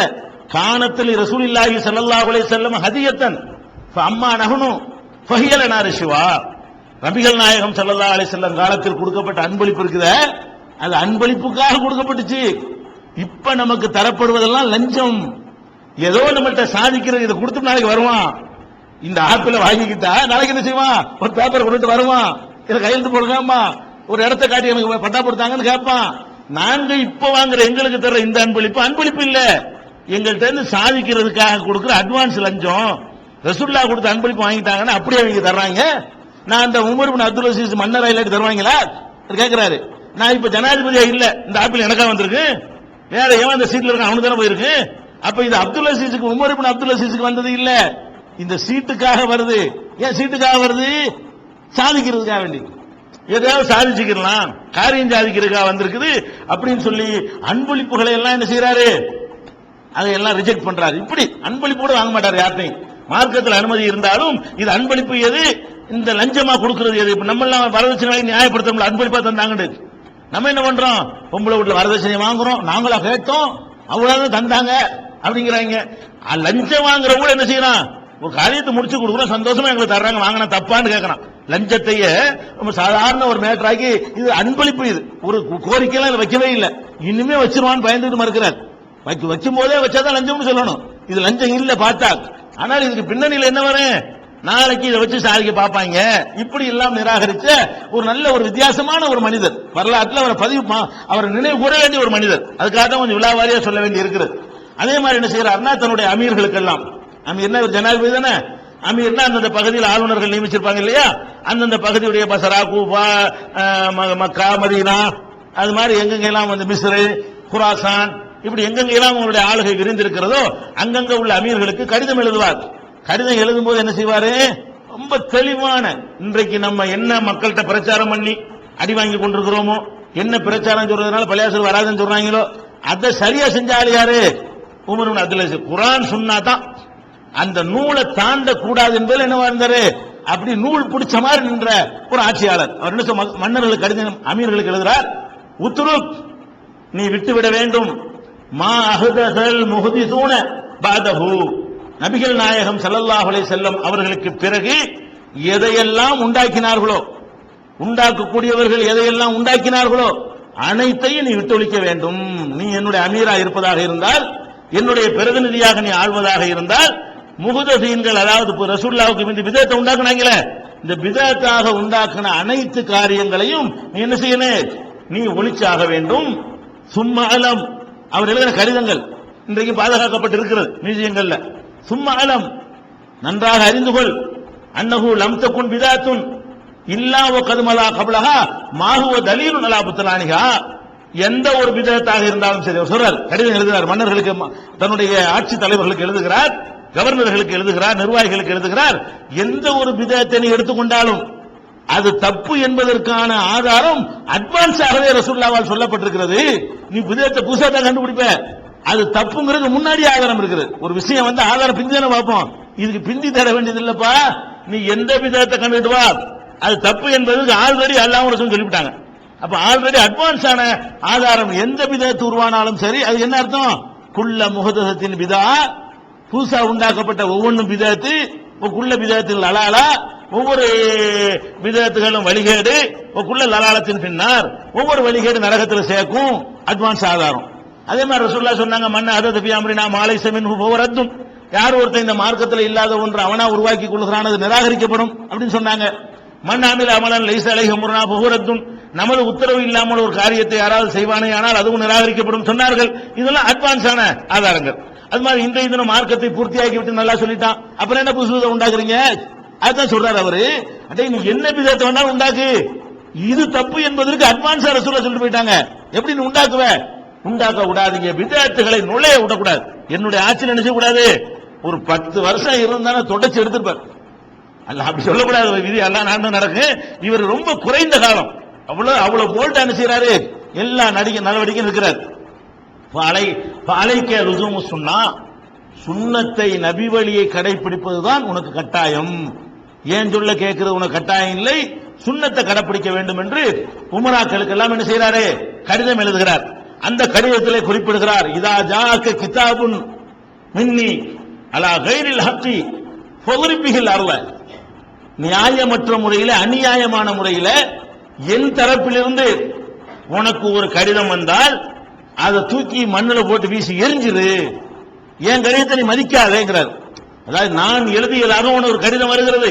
காணத்தில் ரசூலுல்லாஹி ஸல்லல்லாஹு அலைஹி வஸல்லம் ஹதியத்தன் அம்மா நஹனு ஃபஹியலனா ரிஷ்வா. நபிகள் நாயகம் ஸல்லல்லாஹு அலைஹி வஸல்லம் காலத்தில் கொடுக்கப்பட்ட அன்பளிப்பு இருக்குதே, அது அன்பளிப்புக்காக கொடுக்கப்பட்டுச்சு. இப்ப நமக்கு தரப்படுவதெல்லாம் லஞ்சம். ஏதோ நம்மள்ட்ட சாதிக்கிறது, இதை கொடுத்து நாளைக்கு வருவான், இந்த ஆப்பிள வாங்கிக்கிட்டா நாளைக்கு என்ன செய்வான், ஒரு பேப்பர் கொண்டுட்டு வருவான், இதை கையெழுத்து போடுங்கம்மா, ஒரு இடத்த காட்டி எனக்கு பட்டா கொடுத்தாங்கன்னு கேட்பான். நாங்க இப்ப வாங்குற எங்களுக்கு தர இந்த அன்பளிப்பு அன்பளிப்பு இல்ல, எங்கள்கிட்ட இருந்து சாதிக்கிறதுக்காக கொடுக்கிற அட்வான்ஸ் லஞ்சம். ரசூலுல்லாஹ் கொடுத்த அன்பளிப்பு வாங்கிட்டாங்கன்னா அப்படியே அவங்க தர்றாங்க. நான் அந்த உமர் இப்னு அப்துல் அசீஸ் மன்னர் இல்லாட்டி தருவாங்களா கேட்கிறாரு. நான் இப்ப ஜனாதிபதியா இல்ல, இந்த ஆப்பிள் எனக்கா வந்திருக்கு, வேற எவன் அந்த சீட்ல இருக்க அவனுக்கு தானே போயிருக்கு. அப்ப இது அப்துல் அசீஸுக்கு, உமர் இப்னு அப்துல் அசீஸுக்கு வந்தது இல்ல, இந்த சீட்டுக்காக வருது. ஏன் சீட்டுக்காக வருது? சாதிக்கிறதுக்காக வேண்டி, ஏதாவது சாதிச்சுக்கலாம், காரியம் சாதிக்கிறதுக்காக வந்திருக்குது அப்படின்னு சொல்லி அன்பளிப்புகளை எல்லாம் என்ன செய்யறாரு, அதையெல்லாம் ரிஜெக்ட் பண்றாரு. இப்படி அன்பளிப்போட வாங்க மாட்டாரு யார்ட்டையும். மார்க்கத்தில் அனுமதி இருந்தாலும் இது அன்பளிப்பு எது, இந்த லஞ்சமா கொடுக்கிறது எது. இப்ப நம்ம எல்லாம் வரதட்சணை நியாயப்படுத்த அன்பளிப்பா தந்தாங்க. நம்ம என்ன பண்றோம், பொம்பளை வீட்டுல வரதட்சணை வாங்குறோம், நாங்களா கேட்டோம், அவ்வளவுதான் தந்தாங்க அப்படிங்கிறாங்க. லஞ்சம் வாங்குறவங்க என்ன செய்யறான், ஒரு காரியத்தை முடிச்சு கொடுக்குறோம், சந்தோஷமா எங்களுக்கு தர்றாங்க, வாங்கினா தப்பான்னு கேட்கறான். லஞ்சத்தையே நம்ம சாதாரண ஒரு மேட்டராக்கி இது அன்பளிப்பு, இது ஒரு கோரிக்கையெல்லாம் வைக்கவே இல்லை, இனிமே வச்சிருவான்னு பயந்துட்டு மறுக்கிறார். வைக்கும் போதே வச்சாதான் லஞ்சம்னு சொல்லணும், இது லஞ்சம் இல்ல பார்த்தா. ஆனால் இதுக்கு பின்னணியில் என்ன வரும், நாளைக்கு இதை வச்சு சாதிக்க பார்ப்பாங்க. இப்படி எல்லாம் நிராகரிச்ச ஒரு நல்ல ஒரு வித்தியாசமான ஒரு மனிதர், வரலாற்றில் அவரை பதிவு, அவரை நினைவு கூற வேண்டிய ஒரு மனிதர். அதுக்காக தான் கொஞ்சம் விழாவாரியா சொல்ல வேண்டி இருக்கிறது. அதே மாதிரி என்ன செய்யறாருன்னா, தன்னுடைய அமீர்களுக்கெல்லாம், அமீர் என்ன ஜனாதிபதி தானே, அமீர்னா அந்தந்த பகுதியில் ஆளுநர்கள் நியமிச்சிருப்பாங்க இல்லையா, அந்தந்த பகுதியுடைய பசரா, கூபா, மக்கா, மதீனா, அது மாதிரி எங்கெங்கெல்லாம் வந்து மிஸ்ரு, குராசான், இப்படி எங்கெங்கெல்லாம் உங்களுடைய ஆளுகை விரிந்திருக்கிறதோ அங்கங்க உள்ள அமீர்களுக்கு கடிதம் எழுதுவார். கடிதம் எழுதும் போது என்ன செய்வாரு, ரொம்ப தெளிவான, இன்றைக்கு நம்ம என்ன மக்கள்கிட்ட பிரச்சாரம் பண்ணி அடி வாங்கி கொண்டிருக்கிறோமோ, என்ன பிரச்சாரம் சொல்றதுனால பள்ளியாசல் வராதுன்னு சொல்றாங்களோ அதை சரியா செஞ்சாரு யாரு, உமர் இப்னு அப்துல் அசீஸ். குர்ஆன் சுன்னா தான், அந்த நூலை தாண்ட கூடாது என்பதில் என்னவா இருந்தாரு, அப்படி நூல் பிடிச்ச மாதிரி நின்ற ஒரு ஆட்சியாளர். அவர் என்ன மன்னர்களுக்கு கடிதம் அமீர்களுக்கு எழுதுறார், உத்ருக், நீ விட்டுவிட வேண்டும், மா அஹ்தஸல் முஹ்திஸூன பஅதஹு, நபிகள் நாயகம் ஸல்லல்லாஹு அலைஹி வஸல்லம் அவர்களுக்கு பிறகு எதையெல்லாம் உண்டாக்கினார்களோ, உண்டாக்கக்கூடியவர்கள் எதையெல்லாம் உண்டாக்கினார்களோ அனைத்தையும் நீ விட்டொழிக்க வேண்டும். நீ என்னுடைய அமீரா இருப்பதாக இருந்தால், என்னுடைய பிரதிநிதியாக நீ ஆள்வதாக இருந்தால், முஹ்தஸீன்கள், அதாவது ரசூலுல்லாஹ்வுக்கு முந்தி பிதஅத்தை உண்டாக்குனாங்களே, இந்த பிதஅத்தாக உண்டாக்கின அனைத்து காரியங்களையும் நீ என்ன செய்யணும், நீ ஒழிச்சாக வேண்டும். சும்மா அலம், அவர் எழுதின கடிதங்கள் இன்றைக்கு பாதுகாக்கப்பட்டிருக்கிறது மியூசியங்கள்ல. சும்மா அலம், நன்றாக அறிந்து கொள், அன்னஹு லம் தகுன் பிதாத்துன் இல்லா வ கதுமலா கப்லஹா மா ஹுவ தலீலுன் அலா புத்லானிஹா. எந்த ஒரு பிதத்தாக இருந்தாலும் சரி, சொல்றார், கடிதம் எழுதுகிறார் மன்னர்களுக்கு, தன்னுடைய ஆட்சி தலைவர்களுக்கு எழுதுகிறார், கவர்னர்களுக்கு எழுதுகிறார், நிர்வாகிகளுக்கு எழுதுகிறார், எந்த ஒரு பிதத்தை நீ எடுத்துக்கொண்டாலும் அது தப்பு என்பதற்கான ஆதாரம் அட்வான்ஸாகவே ரசூலுல்லாஹ்வால் சொல்லப்பட்டிருக்கிறது. நீ பிதத்தை புதுசா தான் கண்டுபிடிப்ப, அது தப்புங்கிறது முன்னாடி ஆதாரம் இருக்குது. ஒரு விஷயம் வந்து ஆதாரம் பிந்தி தானே பார்ப்போம், இதுக்கு பிந்தி தர வேண்டியது இல்லப்பா, நீ எந்த பிதத்தை கண்டுட்டு வா, அது தப்பு என்பதற்கு ஆல்ரெடி அல்லாஹ் ரசூல் சொல்லிவிட்டாங்க. அப்ப ஆல்ரெடி அட்வான்ஸ் ஆன ஆதாரம், எந்த பிதத்து உருவானாலும் சரி, அது என்ன அர்த்தம், குல்ல முஹதஸத்தின் பிதா, புதுசா உண்டாக்கப்பட்ட ஒவ்வொன்றும் பிதத்து, குல்ல பிதத்தில் லலாலா, ஒவ்வொரு பிதத்துகளும் வழிகேடு, குல்ல லலாலத்தின் பின்னார், ஒவ்வொரு வழிகேடு நரகத்தில் சேர்க்கும், அட்வான்ஸ் ஆதாரம். அதே மாதிரி ரசூலுல்லாஹ் சொன்னாங்க, மன்ன ஹதத ஃபீ அம்ரினா மா லைஸ மின்ஹு ஃபஹுவ ரத்துன், யார் ஒருத்தன் இந்த மார்க்கத்தில் இல்லாத ஒன்று அவனா உருவாக்கி கொள்கிறான், அது நிராகரிக்கப்படும் அப்படின்னு சொன்னாங்க. மன் அமில அமலன் லைஸ அலைஹி அம்ருனா ஃபஹுவ ரத்துன், நமது உத்தரவு இல்லாமல் ஒரு காரியத்தை யாராவது செய்வானே ஆனால் அதுவும் நிராகரிக்கப்படும் சொன்னார்கள். இதெல்லாம் அட்வான்ஸான ஆதாரங்கள். அது மாதிரி இன்றைய தினம் மார்க்கத்தை பூர்த்தியாக்கி விட்டு நல்லா சொல்லிட்டான், அப்புறம் என்ன புதுசு உண்டாக்குறீங்க, அதுதான் சொல்றாரு அவரு. அடே நீ என்ன பிதத்தை வேணாலும் உண்டாக்கு, இது தப்பு என்பதற்கு அட்வான்ஸா ரசூலுல்லாஹ் சொல்லிட்டு போயிட்டாங்க. எப்படி நீ உண்டாக்குவ, உண்டாக்க கூடாதீங்க, பிதத்துகளை நுழைய விடக்கூடாது. என்னுடைய ஆட்சியில் நினைச்ச கூடாது, ஒரு 10 வருஷம் இருந்தானே தொடச்சு எடுத்துப்பார். அல்ல அப்படி சொல்லக்கூடாது, விதி எல்லாம் நான் நடக்கு. இவர் ரொம்ப குறைந்த காலம், அவ்வளவு போல்ட் அனுப்பிச்சாரு, எல்லா நடவடிக்கையும் இருக்கிறார். அலைக்க லுசூமு சுன்னா, சுன்னத்தை நபி வழியை கடைபிடிப்பதுதான் உனக்கு கட்டாயம். ஏன் சொல்ல கேட்கிறது உனக்கு கட்டாயம் இல்லை, சுன்னத்தை கடைபிடிக்க வேண்டும் என்று உமராக்களுக்கு எல்லாம் என்ன செய்யறாரு, கடிதம் எழுதுகிறார். அந்த கடிதத்திலே குறிப்பிடுகிறார், இதா ஜாக்க கிதாபுன் மின்னி அலா கைரில் ஹக்கி ஃபதுரிபிஹில் அர்ல, நியாயமற்ற முறையில் அநியாயமான முறையில் என் தரப்பிலிருந்து உனக்கு ஒரு கடிதம் வந்தால் அதை தூக்கி மண்ணில் போட்டு வீசி எரிஞ்சிரு, என் கடிதத்தை நீ மதிக்காதேங்கிறார். அதாவது நான் எழுதியதாக உனக்கு ஒரு கடிதம் வருகிறது,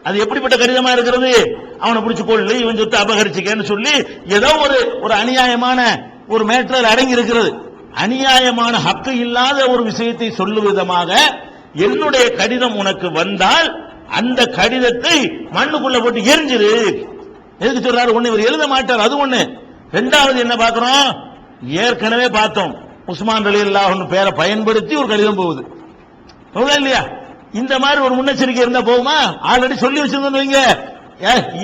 அது எப்படிப்பட்ட கடிதமா இருக்கிறது, அவனை பிடிச்சு கொள்ளு, இவன் சொத்து அபகரிச்சுக்கன்னு சொல்லி ஏதோ ஒரு அநியாயமான ஒரு மேட்டர் அடங்கி இருக்கிறது. அநியாயமான ஹக்கு இல்லாத ஒரு விஷயத்தை சொல்லும் விதமாக என்னுடைய கடிதம் உனக்கு வந்தால் அந்த கடிதத்தை மண்ணுக்குள்ள போட்டு எரிஞ்சிரு. எதுக்கு சொல்றாரு? ஒண்ணு இவர் எழுத மாட்டார், அது ஒண்ணு. ரெண்டாவது என்ன பார்க்கிறோம்? ஏற்கனவே பார்த்தோம், உஸ்மான் ரலியல்லாஹு அன்ஹு பேரை பயன்படுத்தி ஒரு கடிதம் போகுது இல்லையா? இந்த மாதிரி ஒரு முன்னெச்சரிக்கை இருந்தா போகுமா? ஆல்ரெடி சொல்லி வச்சிருந்தோம் வைங்க,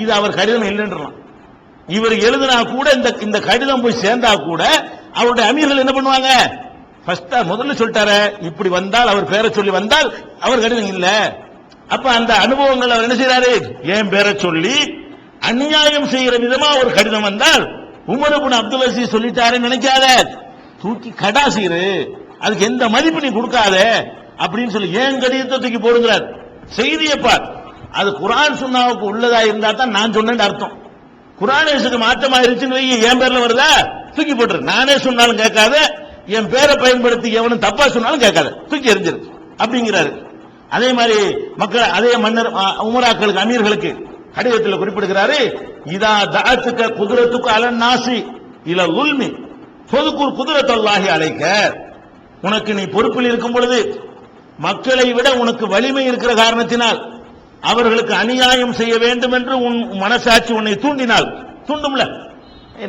இது அவர் கடிதம் இல்லைன்றான். இவர் எழுதினா கூட இந்த கடிதம் போய் சேர்ந்தா கூட அவருடைய அமீர்கள் என்ன பண்ணுவாங்க? முதல்ல சொல்லிட்டாரு, இப்படி வந்தால் அவர் பேரை சொல்லி வந்தால் அவர் கடிதம் இல்ல. அப்ப அந்த அனுபவங்கள் அவர் என்ன செய்யறாரு? என் பேரை சொல்லி அநியாயம் செய்யற விதமா ஒரு கடிதம் வந்தால் உமர் இப்னு அப்துல் அசீஸ் சொல்லிட்டாருன்னு நினைக்காத, தூக்கி கடாசிரு, அதுக்கு எந்த மதிப்பு நீ கொடுக்காத அப்படின்னு சொல்லி ஏன் கடிதத்தை தூக்கி போடுங்கிறார். செய்தியை பார், அது குர்ஆன் சுன்னாவுக்கு உள்ளதா இருந்தா தான் நான் சொன்னேன்னு அர்த்தம். குர்ஆன் ஹதீஸுக்கு மாற்றமா இருந்துச்சுன்னு என் பேர்ல வருதா, தூக்கி போட்டுரு. நானே சொன்னாலும் கேட்காத, என் பேரை பயன்படுத்தி எவனும் தப்பா சொன்னாலும் கேட்காத, தூக்கி எறிஞ்சிரு அப்படிங்கிறாரு. அதே மாதிரி மக்கள், அதே மன்னர் உமராக்களுக்கு, அமீர்களுக்கு கடிதத்தில் குறிப்பிடுகிறாரு, இதா தஅத்துக குதுரத்துக்கு அலன் நாசி இல உல்மி ஃபதுகுர் குதுரத்தல்லாஹி அலைக்க. உனக்கு நீ பொறுப்பில் இருக்கும் பொழுது மக்களை விட உனக்கு வலிமை இருக்கிற காரணத்தினால் அவர்களுக்கு அநியாயம் செய்ய வேண்டும் என்று உன் மனசாட்சி உன்னை தூண்டினால், தூண்டும்ல,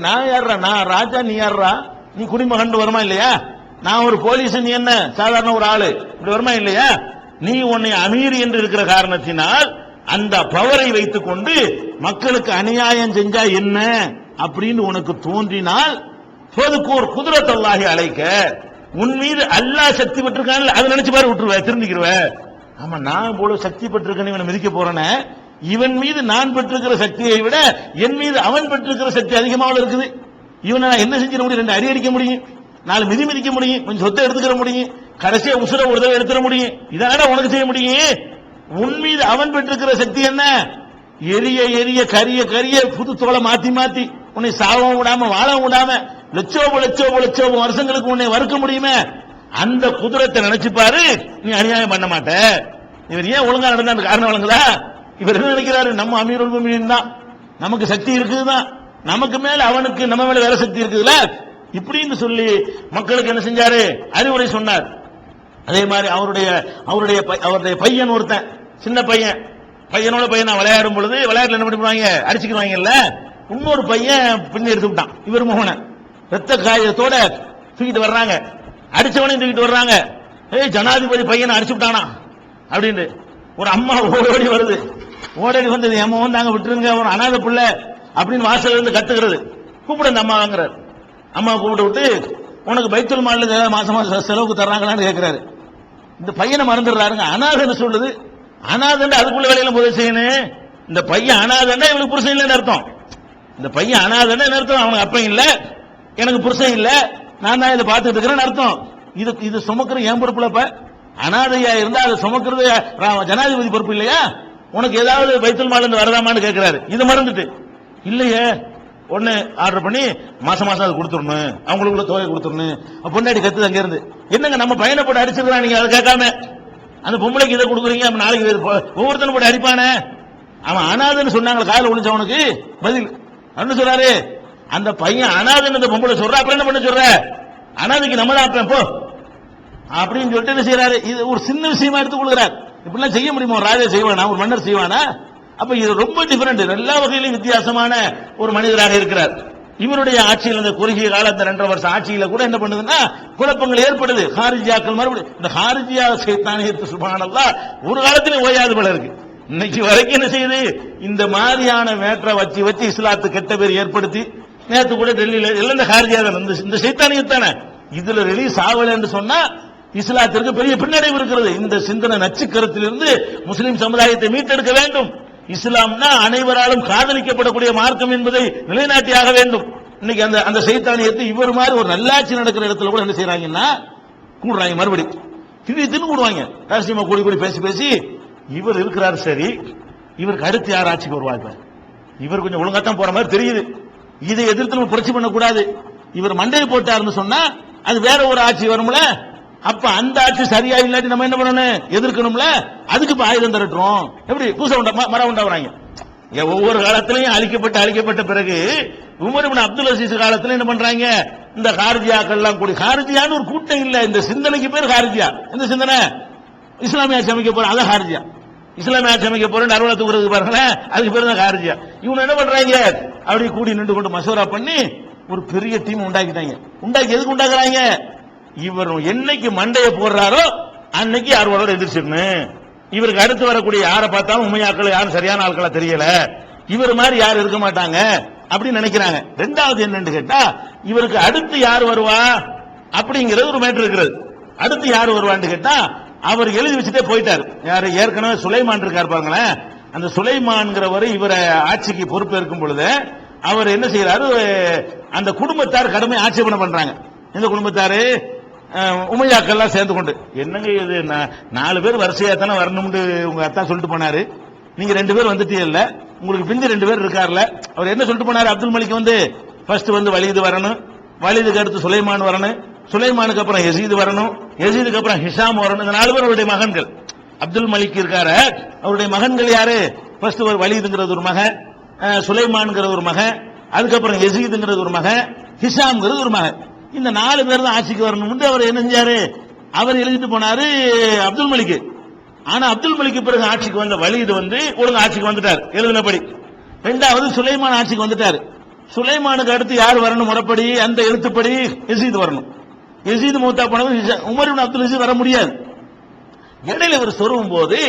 நான் யாரா, நான் ராஜா, நீ யாரா, நீ குடிமகன் வருமா இல்லையா? நான் ஒரு போலீஸ், நீ என்ன சாதாரண ஒரு ஆளு, இப்படி வருமா இல்லையா? நீ உன்னை அமீர் என்று இருக்கிற காரணத்தினால் அந்த பவரை வைத்துக் கொண்டு மக்களுக்கு அநியாயம் செஞ்சா என்ன அப்படின்னு உனக்கு தோன்றினால் குதுரத்தல்லாஹி அலைக்க, உன் மீது அல்லாஹ் சக்தி பெற்றிருக்கான், அதை நினைச்சு பாரு, விட்டுருவ, திருந்திக்கிருவ. ஆமா, நான் போல சக்தி பெற்றிருக்கேன் இவனை மிதிக்க போறேன், இவன் மீது நான் பெற்றிருக்கிற சக்தியை விட என் மீது அவன் பெற்றிருக்கிற சக்தி அதிகமாக இருக்குது. இவனை நான் என்ன செஞ்சிட முடியும்? 2 அடி அடிக்க முடியும், 4 மிதி மிதிக்க முடியும், கொஞ்சம் சொத்தை எடுத்துக்கிற முடியும், கடைசியா உசுர ஒரு தடவை எடுத்துட முடியும். இதனால உனக்கு செய்ய முடியும். உன் மீது அவன் பெற்றிருக்கிற சக்தி என்ன? எரிய எரிய கரிய கரிய புது தோலை மாத்தி மாத்தி உன்னை சாவம் விடாம வாழ விடாம லட்சோப வருஷங்களுக்கு உன்னை வறுக்க முடியுமே. அந்த குதிரத்தை நினைச்சு பாரு, நீ அநியாயம் பண்ண மாட்ட. இவர் ஏன் ஒழுங்கா நடந்த காரணம் வழங்குதா? இவர் என்ன நினைக்கிறாரு? நம்ம அமீருல் முஃமினீன் தான், நமக்கு சக்தி இருக்குதுதான், நமக்கு மேல அவனுக்கு நம்ம மேல வேற சக்தி இருக்குதுல, இப்படின்னு சொல்லி மக்களுக்கு என்ன செஞ்சாரு? அறிவுரை சொன்னார். அதே மாதிரி அவருடைய பையன் ஒருத்தன், சின்ன பையன், பையனோட பையன் விளையாடும் பொழுது விளையாட்டுல என்ன பண்ணுவாங்க? அடிச்சுக்குவாங்கல்ல. இன்னொரு பையன் பின்னி எடுத்து விட்டான், இவர் மோகன ரத்த காயத்தோட தூக்கிட்டு வர்றாங்க, அடிச்சவனையும் தூக்கிட்டு வர்றாங்க. ஜனாதிபதி பையனை அடிச்சு விட்டானா அப்படின்னு ஒரு அம்மா ஓடி வருது. ஓடி வந்தது, என் மோகன் தாங்க விட்டுருங்க, ஒரு அனாத பிள்ளை அப்படின்னு வாசல்ல இருந்து கத்துக்கிறது. கூப்பிட அந்த அம்மா வாங்குறாரு. அம்மா கூப்பிட்டு விட்டு, உனக்கு பைத்துல் மால்ல மாசம் மாசம் செலவுக்கு தர்றாங்களான்னு கேட்கிறாரு. இந்த பையனை மறந்துடுறாருங்க. அனாதைன்னு சொல்லுது. அனாதண்டா அதுக்குள்ள வேலையில முதல் செய்யணும். இந்த பையன் அனாதண்டா இவனுக்கு புருஷன் இல்லைன்னு அர்த்தம். இந்த பையன் அனாதண்டா என்ன அர்த்தம்? அவனுக்கு அப்பன் இல்ல, எனக்கு புருஷன் இல்ல, நான் தான் இதை பார்த்துட்டு இருக்கிறேன்னு அர்த்தம். இது சுமக்கிற என் பொறுப்புலப்ப. அனாதையா இருந்தா அதை சுமக்கிறது ஜனாதிபதி பொறுப்பு இல்லையா? உனக்கு ஏதாவது பைத்துல் மால்ல இருந்து வரதாமான்னு கேட்கிறாரு. இது மறந்துட்டு இல்லையே, ஒண்ணு ஆர்டர் பண்ணி மாசம் மாசம் அது கொடுத்துடணும், அவங்களுக்குள்ள தொகை கொடுத்துடணும். பொண்டாடி கத்துது அங்க இருந்து, என்னங்க நம்ம பையனை போட்டு அடிச்சிருக்கா, நீங்க அதை கேட்காம அந்த பொம்பளைக்கு இதை கொடுக்குறீங்க, நாளைக்கு ஒவ்வொருத்தனும் போட்டு அடிப்பானே. அவன் அனாதன்னு சொன்னாங்களே, காலையில் ஒழிச்சவனுக்கு பதில் அப்படின்னு சொல்றாரு. அந்த பையன் அனாதன்னு அந்த பொம்பளை சொல்ற, அப்புறம் என்ன பண்ண சொல்ற? அனாதைக்கு நம்ம தான் போ அப்படின்னு சொல்லிட்டு என்ன செய்யறாரு? இது ஒரு சின்ன விஷயமா எடுத்துக் கொள்கிறார். இப்படிலாம் செய்ய முடியுமா? ஒரு ராஜா செய்வானா? ஒரு மன்னர் செய்வானா? அப்ப இது ரொம்ப டிஃபரெண்ட், எல்லா வகையிலும் வித்தியாசமான ஒரு மனிதராக இருக்கிறார். இவருடைய ஆட்சியில், இந்த குறுகிய கால இந்த 2.5 வருஷம் ஆட்சியில கூட என்ன பண்ணுதுன்னா குழப்பங்கள் ஏற்படுது. ஹாரிஜியாக்கள் மறுபடியும் இந்த ஹாரிஜியா சைத்தானியத்து சுப்ஹானல்லாஹ் ஒரு காலத்திலே ஓயாது போல இருக்கு. இன்னைக்கு வரைக்கும் என்ன செய்யுது? இந்த மாதிரியான மேட்டரை வச்சு வச்சு இஸ்லாத்து கெட்ட பேர் ஏற்படுத்தி, நேற்று கூட டெல்லியில எல்லாம் இந்த ஹாரிஜியா தான், இந்த சைத்தானியத்தானே இதுல ரிலீஸ் ஆகல என்று சொன்னா இஸ்லாத்திற்கு பெரிய பின்னடைவு இருக்கிறது. இந்த சிந்தனை நச்சுக்கரத்திலிருந்து முஸ்லிம் சமுதாயத்தை மீட்டெடுக்க வேண்டும். இஸ்லாம்னா அனைவராலும் காதலிக்கப்படக்கூடிய மார்க்கம் என்பதை நிலைநாட்டியாக வேண்டும். இன்னைக்கு அந்த சைத்தானியத்தை இவர் மாதிரி ஒரு நல்லாட்சி நடக்கிற இடத்துல கூட என்ன செய்யறாங்கன்னா கூடுறாங்க, மறுபடியும் திடீர்னு கூடுவாங்க. ரகசியமா கூடி பேசி பேசி இவர் இருக்கிறார் சரி, இவருக்கு அடுத்து யார் ஆட்சிக்கு வருவாங்க? இவர் கொஞ்சம் ஒழுங்காத்தான் போற மாதிரி தெரியுது. இதை எதிர்த்து நம்ம புரட்சி பண்ணக்கூடாது. இவர் மண்டையை போட்டாருன்னு சொன்னா அது வேற ஒரு ஆட்சி வரும்ல. அப்ப அந்த ஆட்சி சரியா இல்லாட்டி நம்ம என்ன பண்ணணும்? எதிர்க்கணும்ல. அதுக்கு இப்ப ஆயுதம் திரட்டுறோம். எப்படி பூசை மரம் உண்டாக்குறாங்க. ஒவ்வொரு காலத்திலையும் அழிக்கப்பட்ட பிறகு உமர் இப்னு அப்துல் அசீஸ் காலத்துல என்ன பண்றாங்க? இந்த கார்ஜியாக்கள் எல்லாம் கூடி, கார்ஜியான்னு ஒரு கூட்டம் இல்ல, இந்த சிந்தனைக்கு பேர் கார்ஜியா. இந்த சிந்தனை இஸ்லாமிய ஆட்சி அமைக்க போறோம், அதான் கார்ஜியா. இஸ்லாமிய ஆட்சி அமைக்க போறோம் அலுவலகத்துக்கு வருது பாருங்களேன், அதுக்கு பேர் தான் கார்ஜியா. இவங்க என்ன பண்றாங்க? அப்படி கூடி நின்று கொண்டு மசோரா பண்ணி ஒரு பெரிய டீம் உண்டாக்கிட்டாங்க. எதுக்கு உண்டாக்குறாங்க? இவர் என்னைக்கு மண்டையை போடுறாரோ அன்னைக்கு யாரோட எதிர்ச்சிடணும். இவருக்கு அடுத்து வரக்கூடிய யாரை பார்த்தாலும் உண்மையாக்கள் யாரும் சரியான ஆட்களா தெரியல, இவர் மாதிரி யாரும் இருக்க மாட்டாங்க அப்படின்னு நினைக்கிறாங்க. ரெண்டாவது என்னன்னு கேட்டா, இவருக்கு அடுத்து யார் வருவா அப்படிங்கிறது ஒரு மேட்டர் இருக்கிறது. அடுத்து யார் வருவான்னு கேட்டா, அவர் எழுதி வச்சுட்டே போயிட்டார். யாரு? ஏற்கனவே சுலைமான் இருக்கார் பாருங்களேன். அந்த சுலைமான்ங்கிறவர் இவரை ஆட்சிக்கு பொறுப்பேற்கும் பொழுது அவர் என்ன செய்யறாரு? அந்த குடும்பத்தார் கடுமை ஆட்சேபனை பண்றாங்க. இந்த குடும்பத்தாரு உமையாக்கள்லாம் சேர்ந்து கொண்டு, என்னங்க இது 4 பேர் வரிசையா தானே வரணும்னு உங்க அத்தா சொல்லிட்டு போனாரு, நீங்க 2 பேர் வந்துட்டீங்கல்ல, உங்களுக்கு பிந்தி 2 பேர் இருக்காருல்ல. அவர் என்ன சொல்லிட்டு போனாரு? அப்துல் மலிக் வந்து ஃபர்ஸ்ட் வந்து வலிது வரணும், வலிதுக்கு அடுத்து சுலைமான் வரணும், சுலைமானுக்கு அப்புறம் யசீது வரணும், யசீதுக்கு அப்புறம் ஹிஷாம் வரணும். இந்த 4 பேர் அவருடைய மகன்கள். அப்துல் மலிக் இருக்காரு, அவருடைய மகன்கள் யாரு? ஃபர்ஸ்ட் ஒரு வலிதுங்கிறது ஒரு மகன், சுலைமான்ங்கிறது ஒரு மகன், அதுக்கப்புறம் யசீதுங்கிறது ஒரு மகன், ஹிஷாம்ங்கிறது ஒரு மகன். இந்த 4 பேர் தான் ஆட்சிக்கு வரணும். அவர் என்ன செஞ்சாரு? அவர் எழுதிட்டு போனாரு அப்துல் மலிக். ஆனா அப்துல் மலிக் பிறகு ஆட்சிக்கு வந்த வலிது வந்து ஒழுங்கு ஆட்சிக்கு வந்துட்டார் எழுதினபடி. ரெண்டாவது சுலைமான் ஆட்சிக்கு வந்துட்டாரு. சுலைமானுக்கு அடுத்து யார் வரணும்? முறைப்படி அந்த எழுத்துப்படி யசீது வரணும். யசீது மூத்தா போனது உமர் இப்னு அப்துல் அசீஸ் வர முடியாது. இடையில இவர் சொருவும் போது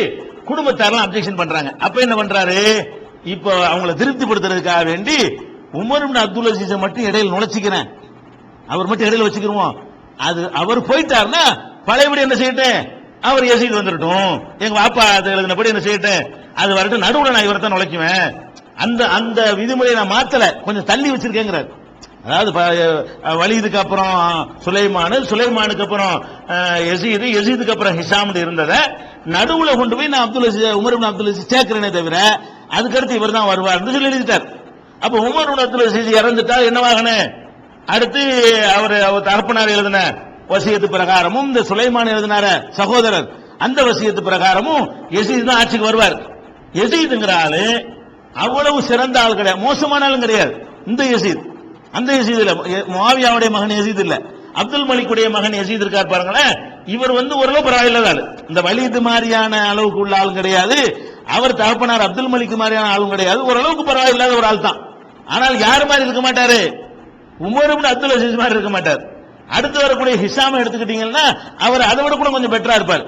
குடும்பத்தாரெல்லாம் அப்ஜெக்ஷன் பண்றாங்க. அப்ப என்ன பண்றாரு? இப்ப அவங்களை திருப்திப்படுத்துறதுக்காக வேண்டி உமர் இப்னு அப்துல் அசீஸை மட்டும் இடையில நுழைச்சிக்கிறேன், அவர் மட்டும் இடையில வச்சுக்கிறோம். அது அவர் போயிட்டாருன்னா பழையபடி என்ன செய்யட்டும்? அவர் யசீது வந்துடட்டும், எங்க வாப்பா அது எழுதினபடி என்ன செய்யட்டும், அது வரட்டும், நடுவுல நான் இவரை தான் நுழைக்குவேன். அந்த அந்த விதிமுறையை நான் மாத்தல, கொஞ்சம் தள்ளி வச்சிருக்கேங்கிறார். அதாவது வலிதுக்கு அப்புறம் சுலைமானுக்கு அப்புறம் யசீது, யசீதுக்கு அப்புறம் ஹிஷாம் இருந்ததை நடுவுல கொண்டு போய் நான் உமர் இப்னு அப்துல் அசீஸ் சேர்க்கிறேனே தவிர அதுக்கடுத்து இவர் தான் வருவார் சொல்லி எழுதிட்டார். அப்ப உமர் இப்னு அப்துல் அசீஸ் இறந்துட்டா என்னவாகணும்? அடுத்து அவர் தகப்பனார் எழுதின வசியத்து பிரகாரமும் இந்த சுலைமான் எழுதினார சகோதரர் அந்த வசியத்து பிரகாரமும் யசீது தான் ஆட்சிக்கு வருவார். யசீதுங்கிற ஆளு அவ்வளவு சிறந்த ஆள் கிடையாது, மோசமான ஆளும் கிடையாது. இந்த யசீத் அந்த யசீது இல்ல, முஆவியாவுடைய மகன் யசீது இல்ல, அப்துல் மலிக்குடைய மகன் யசீது இருக்கார் பாருங்களேன். இவர் வந்து ஓரளவு பரவாயில்லாத ஆளு, இந்த வலிது மாதிரியான அளவுக்கு உள்ள ஆளும் கிடையாது, அவர் தகப்பனார் அப்துல் மலிக் மாதிரியான ஆளும் கிடையாது, ஓரளவுக்கு பரவாயில்லாத ஒரு ஆள் தான். ஆனால் யார் மாதிரி இருக்க மாட்டாரு? உமர் இப்னு அப்துல் அசீஸ் மாதிரி இருக்க மாட்டார். அடுத்து வரக்கூடிய ஹிஷாம் எடுத்துக்கிட்டீங்கன்னா அவர் அதை விட கூட கொஞ்சம் பெட்டரா இருப்பார்.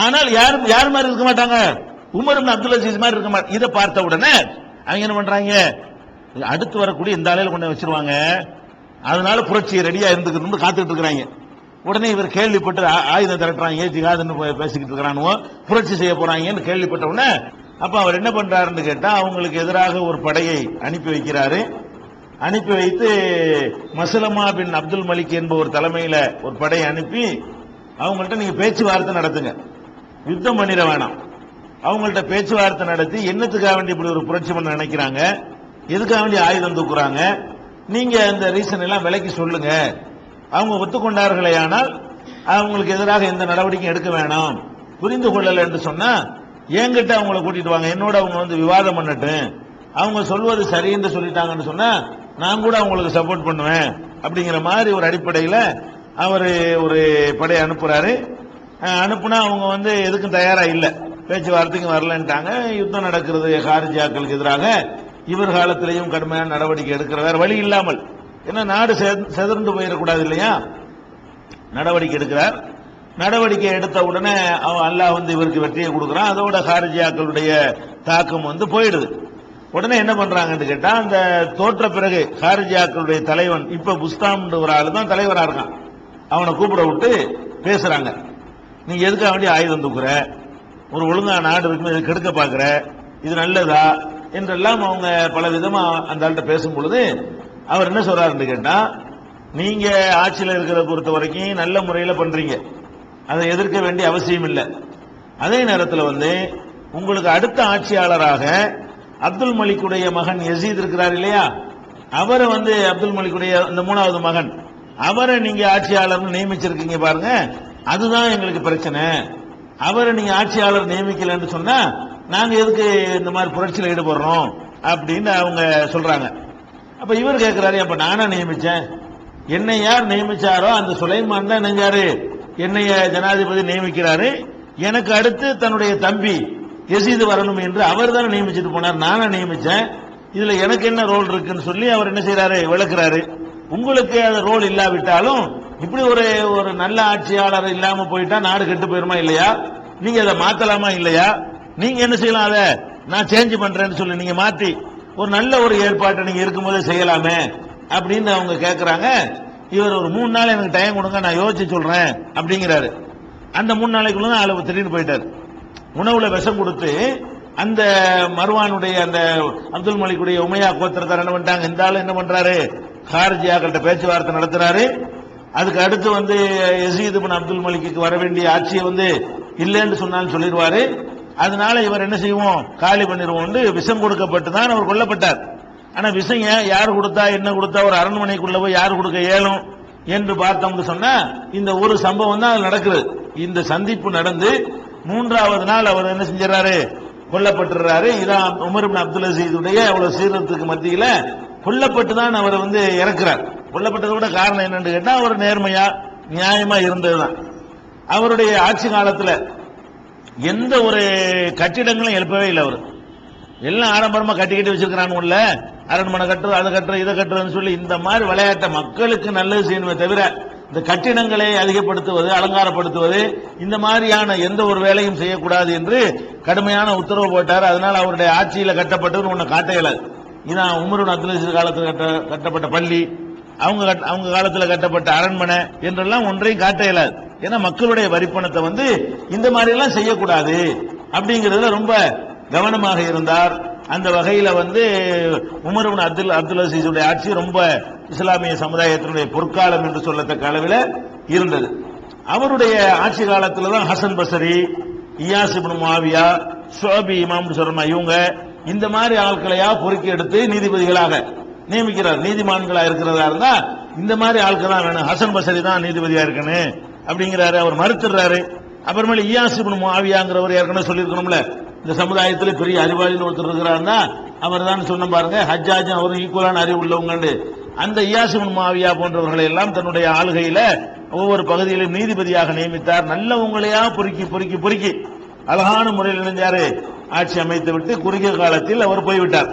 ஆனால் யார் மாதிரி இருக்க மாட்டாங்க? உமர் இப்னு அப்துல் அசீஸ் மாதிரி இருக்க மாட்டாங்க. இதை பார்த்த உடனே அவங்க என்ன பண்றாங்க? அடுத்து வரக்கூடிய இந்த ஆளையில கொண்டு வச்சிருவாங்க, அதனால புரட்சி ரெடியா இருந்துக்கணும்னு காத்துக்கிட்டு இருக்கிறாங்க. உடனே இவர் கேள்விப்பட்டு ஆயுதம் திரட்டுறாங்க, ஜிகாதுன்னு பேசிக்கிட்டு இருக்கிறானுவோ, புரட்சி செய்ய போறாங்கன்னு கேள்விப்பட்ட உடனே அப்ப அவர் என்ன பண்றாருன்னு கேட்டா, அவங்களுக்கு எதிராக ஒரு படையை அனுப்பி வைக்கிறாரு. அனுப்பி வைத்து மஸ்லமா பின் அப்துல் மலிக் என்பவர் தலைமையில ஒரு படையை அனுப்பி அவங்கள்ட்ட நீங்க பேச்சுவார்த்தை நடத்துங்க, யுத்தம் பண்ணிட வேணாம், அவங்கள்ட்ட பேச்சுவார்த்தை நடத்தி என்னத்துக்காக வேண்டி இப்படி ஒரு புரட்சி பண்ண நினைக்கிறாங்க, எதுக்காக வேண்டி ஆயுதம் தூக்குறாங்க, நீங்க அந்த ரீசன் எல்லாம் விலைக்கு சொல்லுங்க. அவங்க ஒத்துக்கொண்டார்களே ஆனால் அவங்களுக்கு எதிராக எந்த நடவடிக்கையும் எடுக்க வேணாம். புரிந்து கொள்ளல என்று சொன்னா என்கிட்ட அவங்கள கூட்டிட்டு வாங்க, என்னோட அவங்க வந்து விவாதம் பண்ணட்டும், அவங்க சொல்வது சரி என்று சொல்லிட்டாங்கன்னு சொன்னா நான் கூட அவங்களுக்கு சப்போர்ட் பண்ணுவேன் அப்படிங்கிற மாதிரி ஒரு அடிப்படையில் அவர் ஒரு படையை அனுப்புறாரு. அனுப்புனா அவங்க வந்து எதுக்கும் தயாரா இல்லை, பேச்சுவார்த்தைக்கு வரலன்ட்டாங்க. யுத்தம் நடக்கிறது ஹாரிஜியாக்களுக்கு எதிராக. இவர் காலத்திலையும் கடுமையான நடவடிக்கை எடுக்கிற வேற வழி இல்லாமல், ஏன்னா நாடு செதறண்டு போயிடக்கூடாது இல்லையா, நடவடிக்கை எடுக்கிறார். நடவடிக்கை எடுத்த உடனே அல்லாஹ் வந்து இவருக்கு வெற்றியை கொடுக்கிறான். அதோட ஹாரிஜியாக்களுடைய தாக்கம் வந்து போயிடுது. உடனே என்ன பண்றாங்கன்னு கேட்டா, அந்த தோற்ற பிறகு ஹாரிஜியாக்களுடைய தலைவன் இப்ப புஸ்தாம் ஒரு ஆளு தான் தலைவரா இருக்கான், அவனை கூப்பிட விட்டு பேசுறாங்க. நீங்க எதுக்காக வேண்டிய ஆயுதம் தூக்குற, ஒரு ஒழுங்கா நாடு இருக்குமே இது கெடுக்க பாக்குற, இது நல்லதா என்றெல்லாம் அவங்க பல விதமா அந்த ஆள்கிட்ட பேசும் பொழுது அவர் என்ன சொல்றாருன்னு கேட்டா, நீங்க ஆட்சியில் இருக்கிறத பொறுத்த வரைக்கும் நல்ல முறையில் பண்றீங்க, அதை எதிர்க்க வேண்டிய அவசியம் இல்லை. அதே நேரத்தில் வந்து உங்களுக்கு அடுத்த ஆட்சியாளராக அப்துல் மலிக்குடைய மகன் யசீத் இருக்கிறார் இல்லையா, அவரை அப்துல் மலிக்குடைய இந்த மூணாவது மகன், அவரை நீங்க ஆட்சியாளர் நியமிச்சிருக்கீங்க பாருங்க, அதுதான் எங்களுக்கு பிரச்சனை. அவரை நீங்க ஆட்சியாளர் நியமிக்கலன்னு சொன்னா நாங்க எதுக்கு இந்த மாதிரி புரட்சியில் ஈடுபடுறோம் அப்படின்னு அவங்க சொல்றாங்க. அப்ப இவர் கேட்கிறாரு, அப்ப நானா நியமிச்சேன்? என்னை யார் நியமிச்சாரோ அந்த சுலைமான் தான் நெஞ்சாரு என்னைய ஜனாதிபதி நியமிக்கிறாரு, எனக்கு அடுத்து தன்னுடைய தம்பி யசீது வரணும் என்று அவர் தான் நியமிச்சுட்டு போனார், நானா நியமிச்சேன், இதுல எனக்கு என்ன ரோல் இருக்குன்னு சொல்லி அவர் என்ன செய்யறாரு, விளக்குறாரு. உங்களுக்கு அது ரோல் இல்லாவிட்டாலும் இப்படி ஒரு நல்ல ஆட்சியாளர் இல்லாம போயிட்டா நாடு கெட்டு போயிருமா இல்லையா, நீங்க அதை மாத்தலாமா இல்லையா, நீங்க என்ன செய்யலாம், அதை நான் சேஞ்ச் பண்றேன்னு சொல்லி நீங்க மாத்தி ஒரு நல்ல ஒரு ஏற்பாட்டை நீங்க இருக்கும்போது செய்யலாமே அப்படின்னு அவங்க கேட்கறாங்க. இவர் ஒரு 3 நாள் எனக்கு டைம் கொடுங்க, நான் யோசிச்சு சொல்றேன் அப்படிங்கிறாரு. அந்த 3 நாளைக்குள்ள அளவு திடீர்னு போயிட்டாரு. உணவுல விஷம் கொடுத்து அந்த மர்வானுடைய அந்த அப்துல் மலிக்குடைய உமையா கோத்திரத்தார் என்ன பண்ணிட்டாங்க, இந்த ஆளு என்ன பண்றாரு, ஹாரிஜியாக்கிட்ட பேச்சுவார்த்தை நடத்துறாரு. அதுக்கு அடுத்து யசீத் இப்னு அப்துல் மலிக்கு வர வேண்டிய ஆட்சியை இல்லைன்னு சொன்னாலும் சொல்லிடுவாரு. அதனால இவர் என்ன செய்வோம், காலி பண்ணிடுவோம். விஷம் கொடுக்கப்பட்டு தான் அவர் கொல்லப்பட்டார். ஆனா விஷம் யார் கொடுத்தா என்ன கொடுத்தா ஒரு அரண்மனைக்குள்ள போய் யார் கொடுக்க இயலும் என்று பார்த்தோம்னு சொன்னா இந்த ஒரு சம்பவம் தான் நடக்குது. இந்த சந்திப்பு நடந்து 3வது நாள் அவர் என்ன செஞ்சாரு, கொல்லப்பட்டுறாரு. இதான் உமர் இப்னு அப்துல் அசீதுடைய அவ்வளவு சீரத்துக்கு மத்தியில கொல்லப்பட்டு தான் அவர் இறக்குறார். கொல்லப்பட்டது கூட காரணம் என்னன்னு கேட்டா அவர் நேர்மையா நியாயமா இருந்ததுதான். அவருடைய ஆட்சி காலத்துல எந்த ஒரு கட்டிடங்களும் எழுப்பவே இல்லை. அவர் எல்லாம் ஆடம்பரமா கட்டிக்கிட்டு வச்சிருக்கிறான், அரண்மனை கட்டுறது அதை கட்டுறது இதை கட்டுறதுன்னு சொல்லி இந்த மாதிரி விளையாட்டை மக்களுக்கு நல்லது செய்யணுமே தவிர இந்த கட்டிடங்களை அதிகப்படுத்துவது அலங்காரப்படுத்துவது இந்த மாதிரியான எந்த ஒரு வேலையும் செய்யக்கூடாது என்று கடுமையான உத்தரவு போட்டார். அதனால அவருடைய ஆட்சியில கட்டப்பட்டது ஒண்ணு காட்ட இயலாது. இதான் உமர் இப்னு அப்துல் அசீஸ் காலத்தில் கட்டப்பட்ட பள்ளி, அவங்க காலத்தில் கட்டப்பட்ட அரண்மனை என்றெல்லாம் ஒன்றையும் காட்ட இயலாது. ஏன்னா மக்களுடைய வரிப்பணத்தை இந்த மாதிரி எல்லாம் செய்யக்கூடாது அப்படிங்கிறதுல ரொம்ப கவனமாக இருந்தார். அந்த வகையில உமர் இப்னு அப்துல் அசீஸுடைய ஆட்சி ரொம்ப இஸ்லாமிய சமுதாயத்தினுடைய பொற்காலம் என்று சொல்லத்தக்க அளவில் இருந்தது. அவருடைய ஆட்சி காலத்தில் தான் ஹசன் பஸ்ரி, இயாஸ் இப்னு முஆவியா, ஷுஅபி இமாம் சொல்றமா இவங்க இந்த மாதிரி ஆட்களையா பொறுக்கி எடுத்து நீதிபதிகளாக நியமிக்கிறார். நீதிமான்களா இருக்கிறதா இருந்தா இந்த மாதிரி ஆட்கள் தான் வேணும், ஹசன் பஸ்ரி தான் நீதிபதியா இருக்கணும் அப்படிங்கிறாரு. அவர் மறுத்துறாரு. அப்புறமேல இயாஸ் இப்னு முஆவியாங்கிறவர் ஏற்கனவே சொல்லியிருக்கணும்ல, இந்த சமுதாயத்தில் பெரிய அறிவாளின்னு ஒருத்தர் இருக்கிறாருன்னா அவர் தான் சொன்ன பாருங்க, ஹஜ்ஜாஜும் அவரும் ஈக்குவலான அறிவு உள்ளவங்க. அந்த இயாஸ் இப்னு முஆவியா போன்றவர்களை எல்லாம் தன்னுடைய ஆளுகையில ஒவ்வொரு பகுதியிலும் நீதிபதியாக நியமித்தார். நல்லவங்களையா பொறுக்கி பொறுக்கி பொறுக்கி அழகான முறையில் இணைஞ்சாரு ஆட்சி அமைத்து விட்டு குறுகிய காலத்தில் அவர் போய்விட்டார்.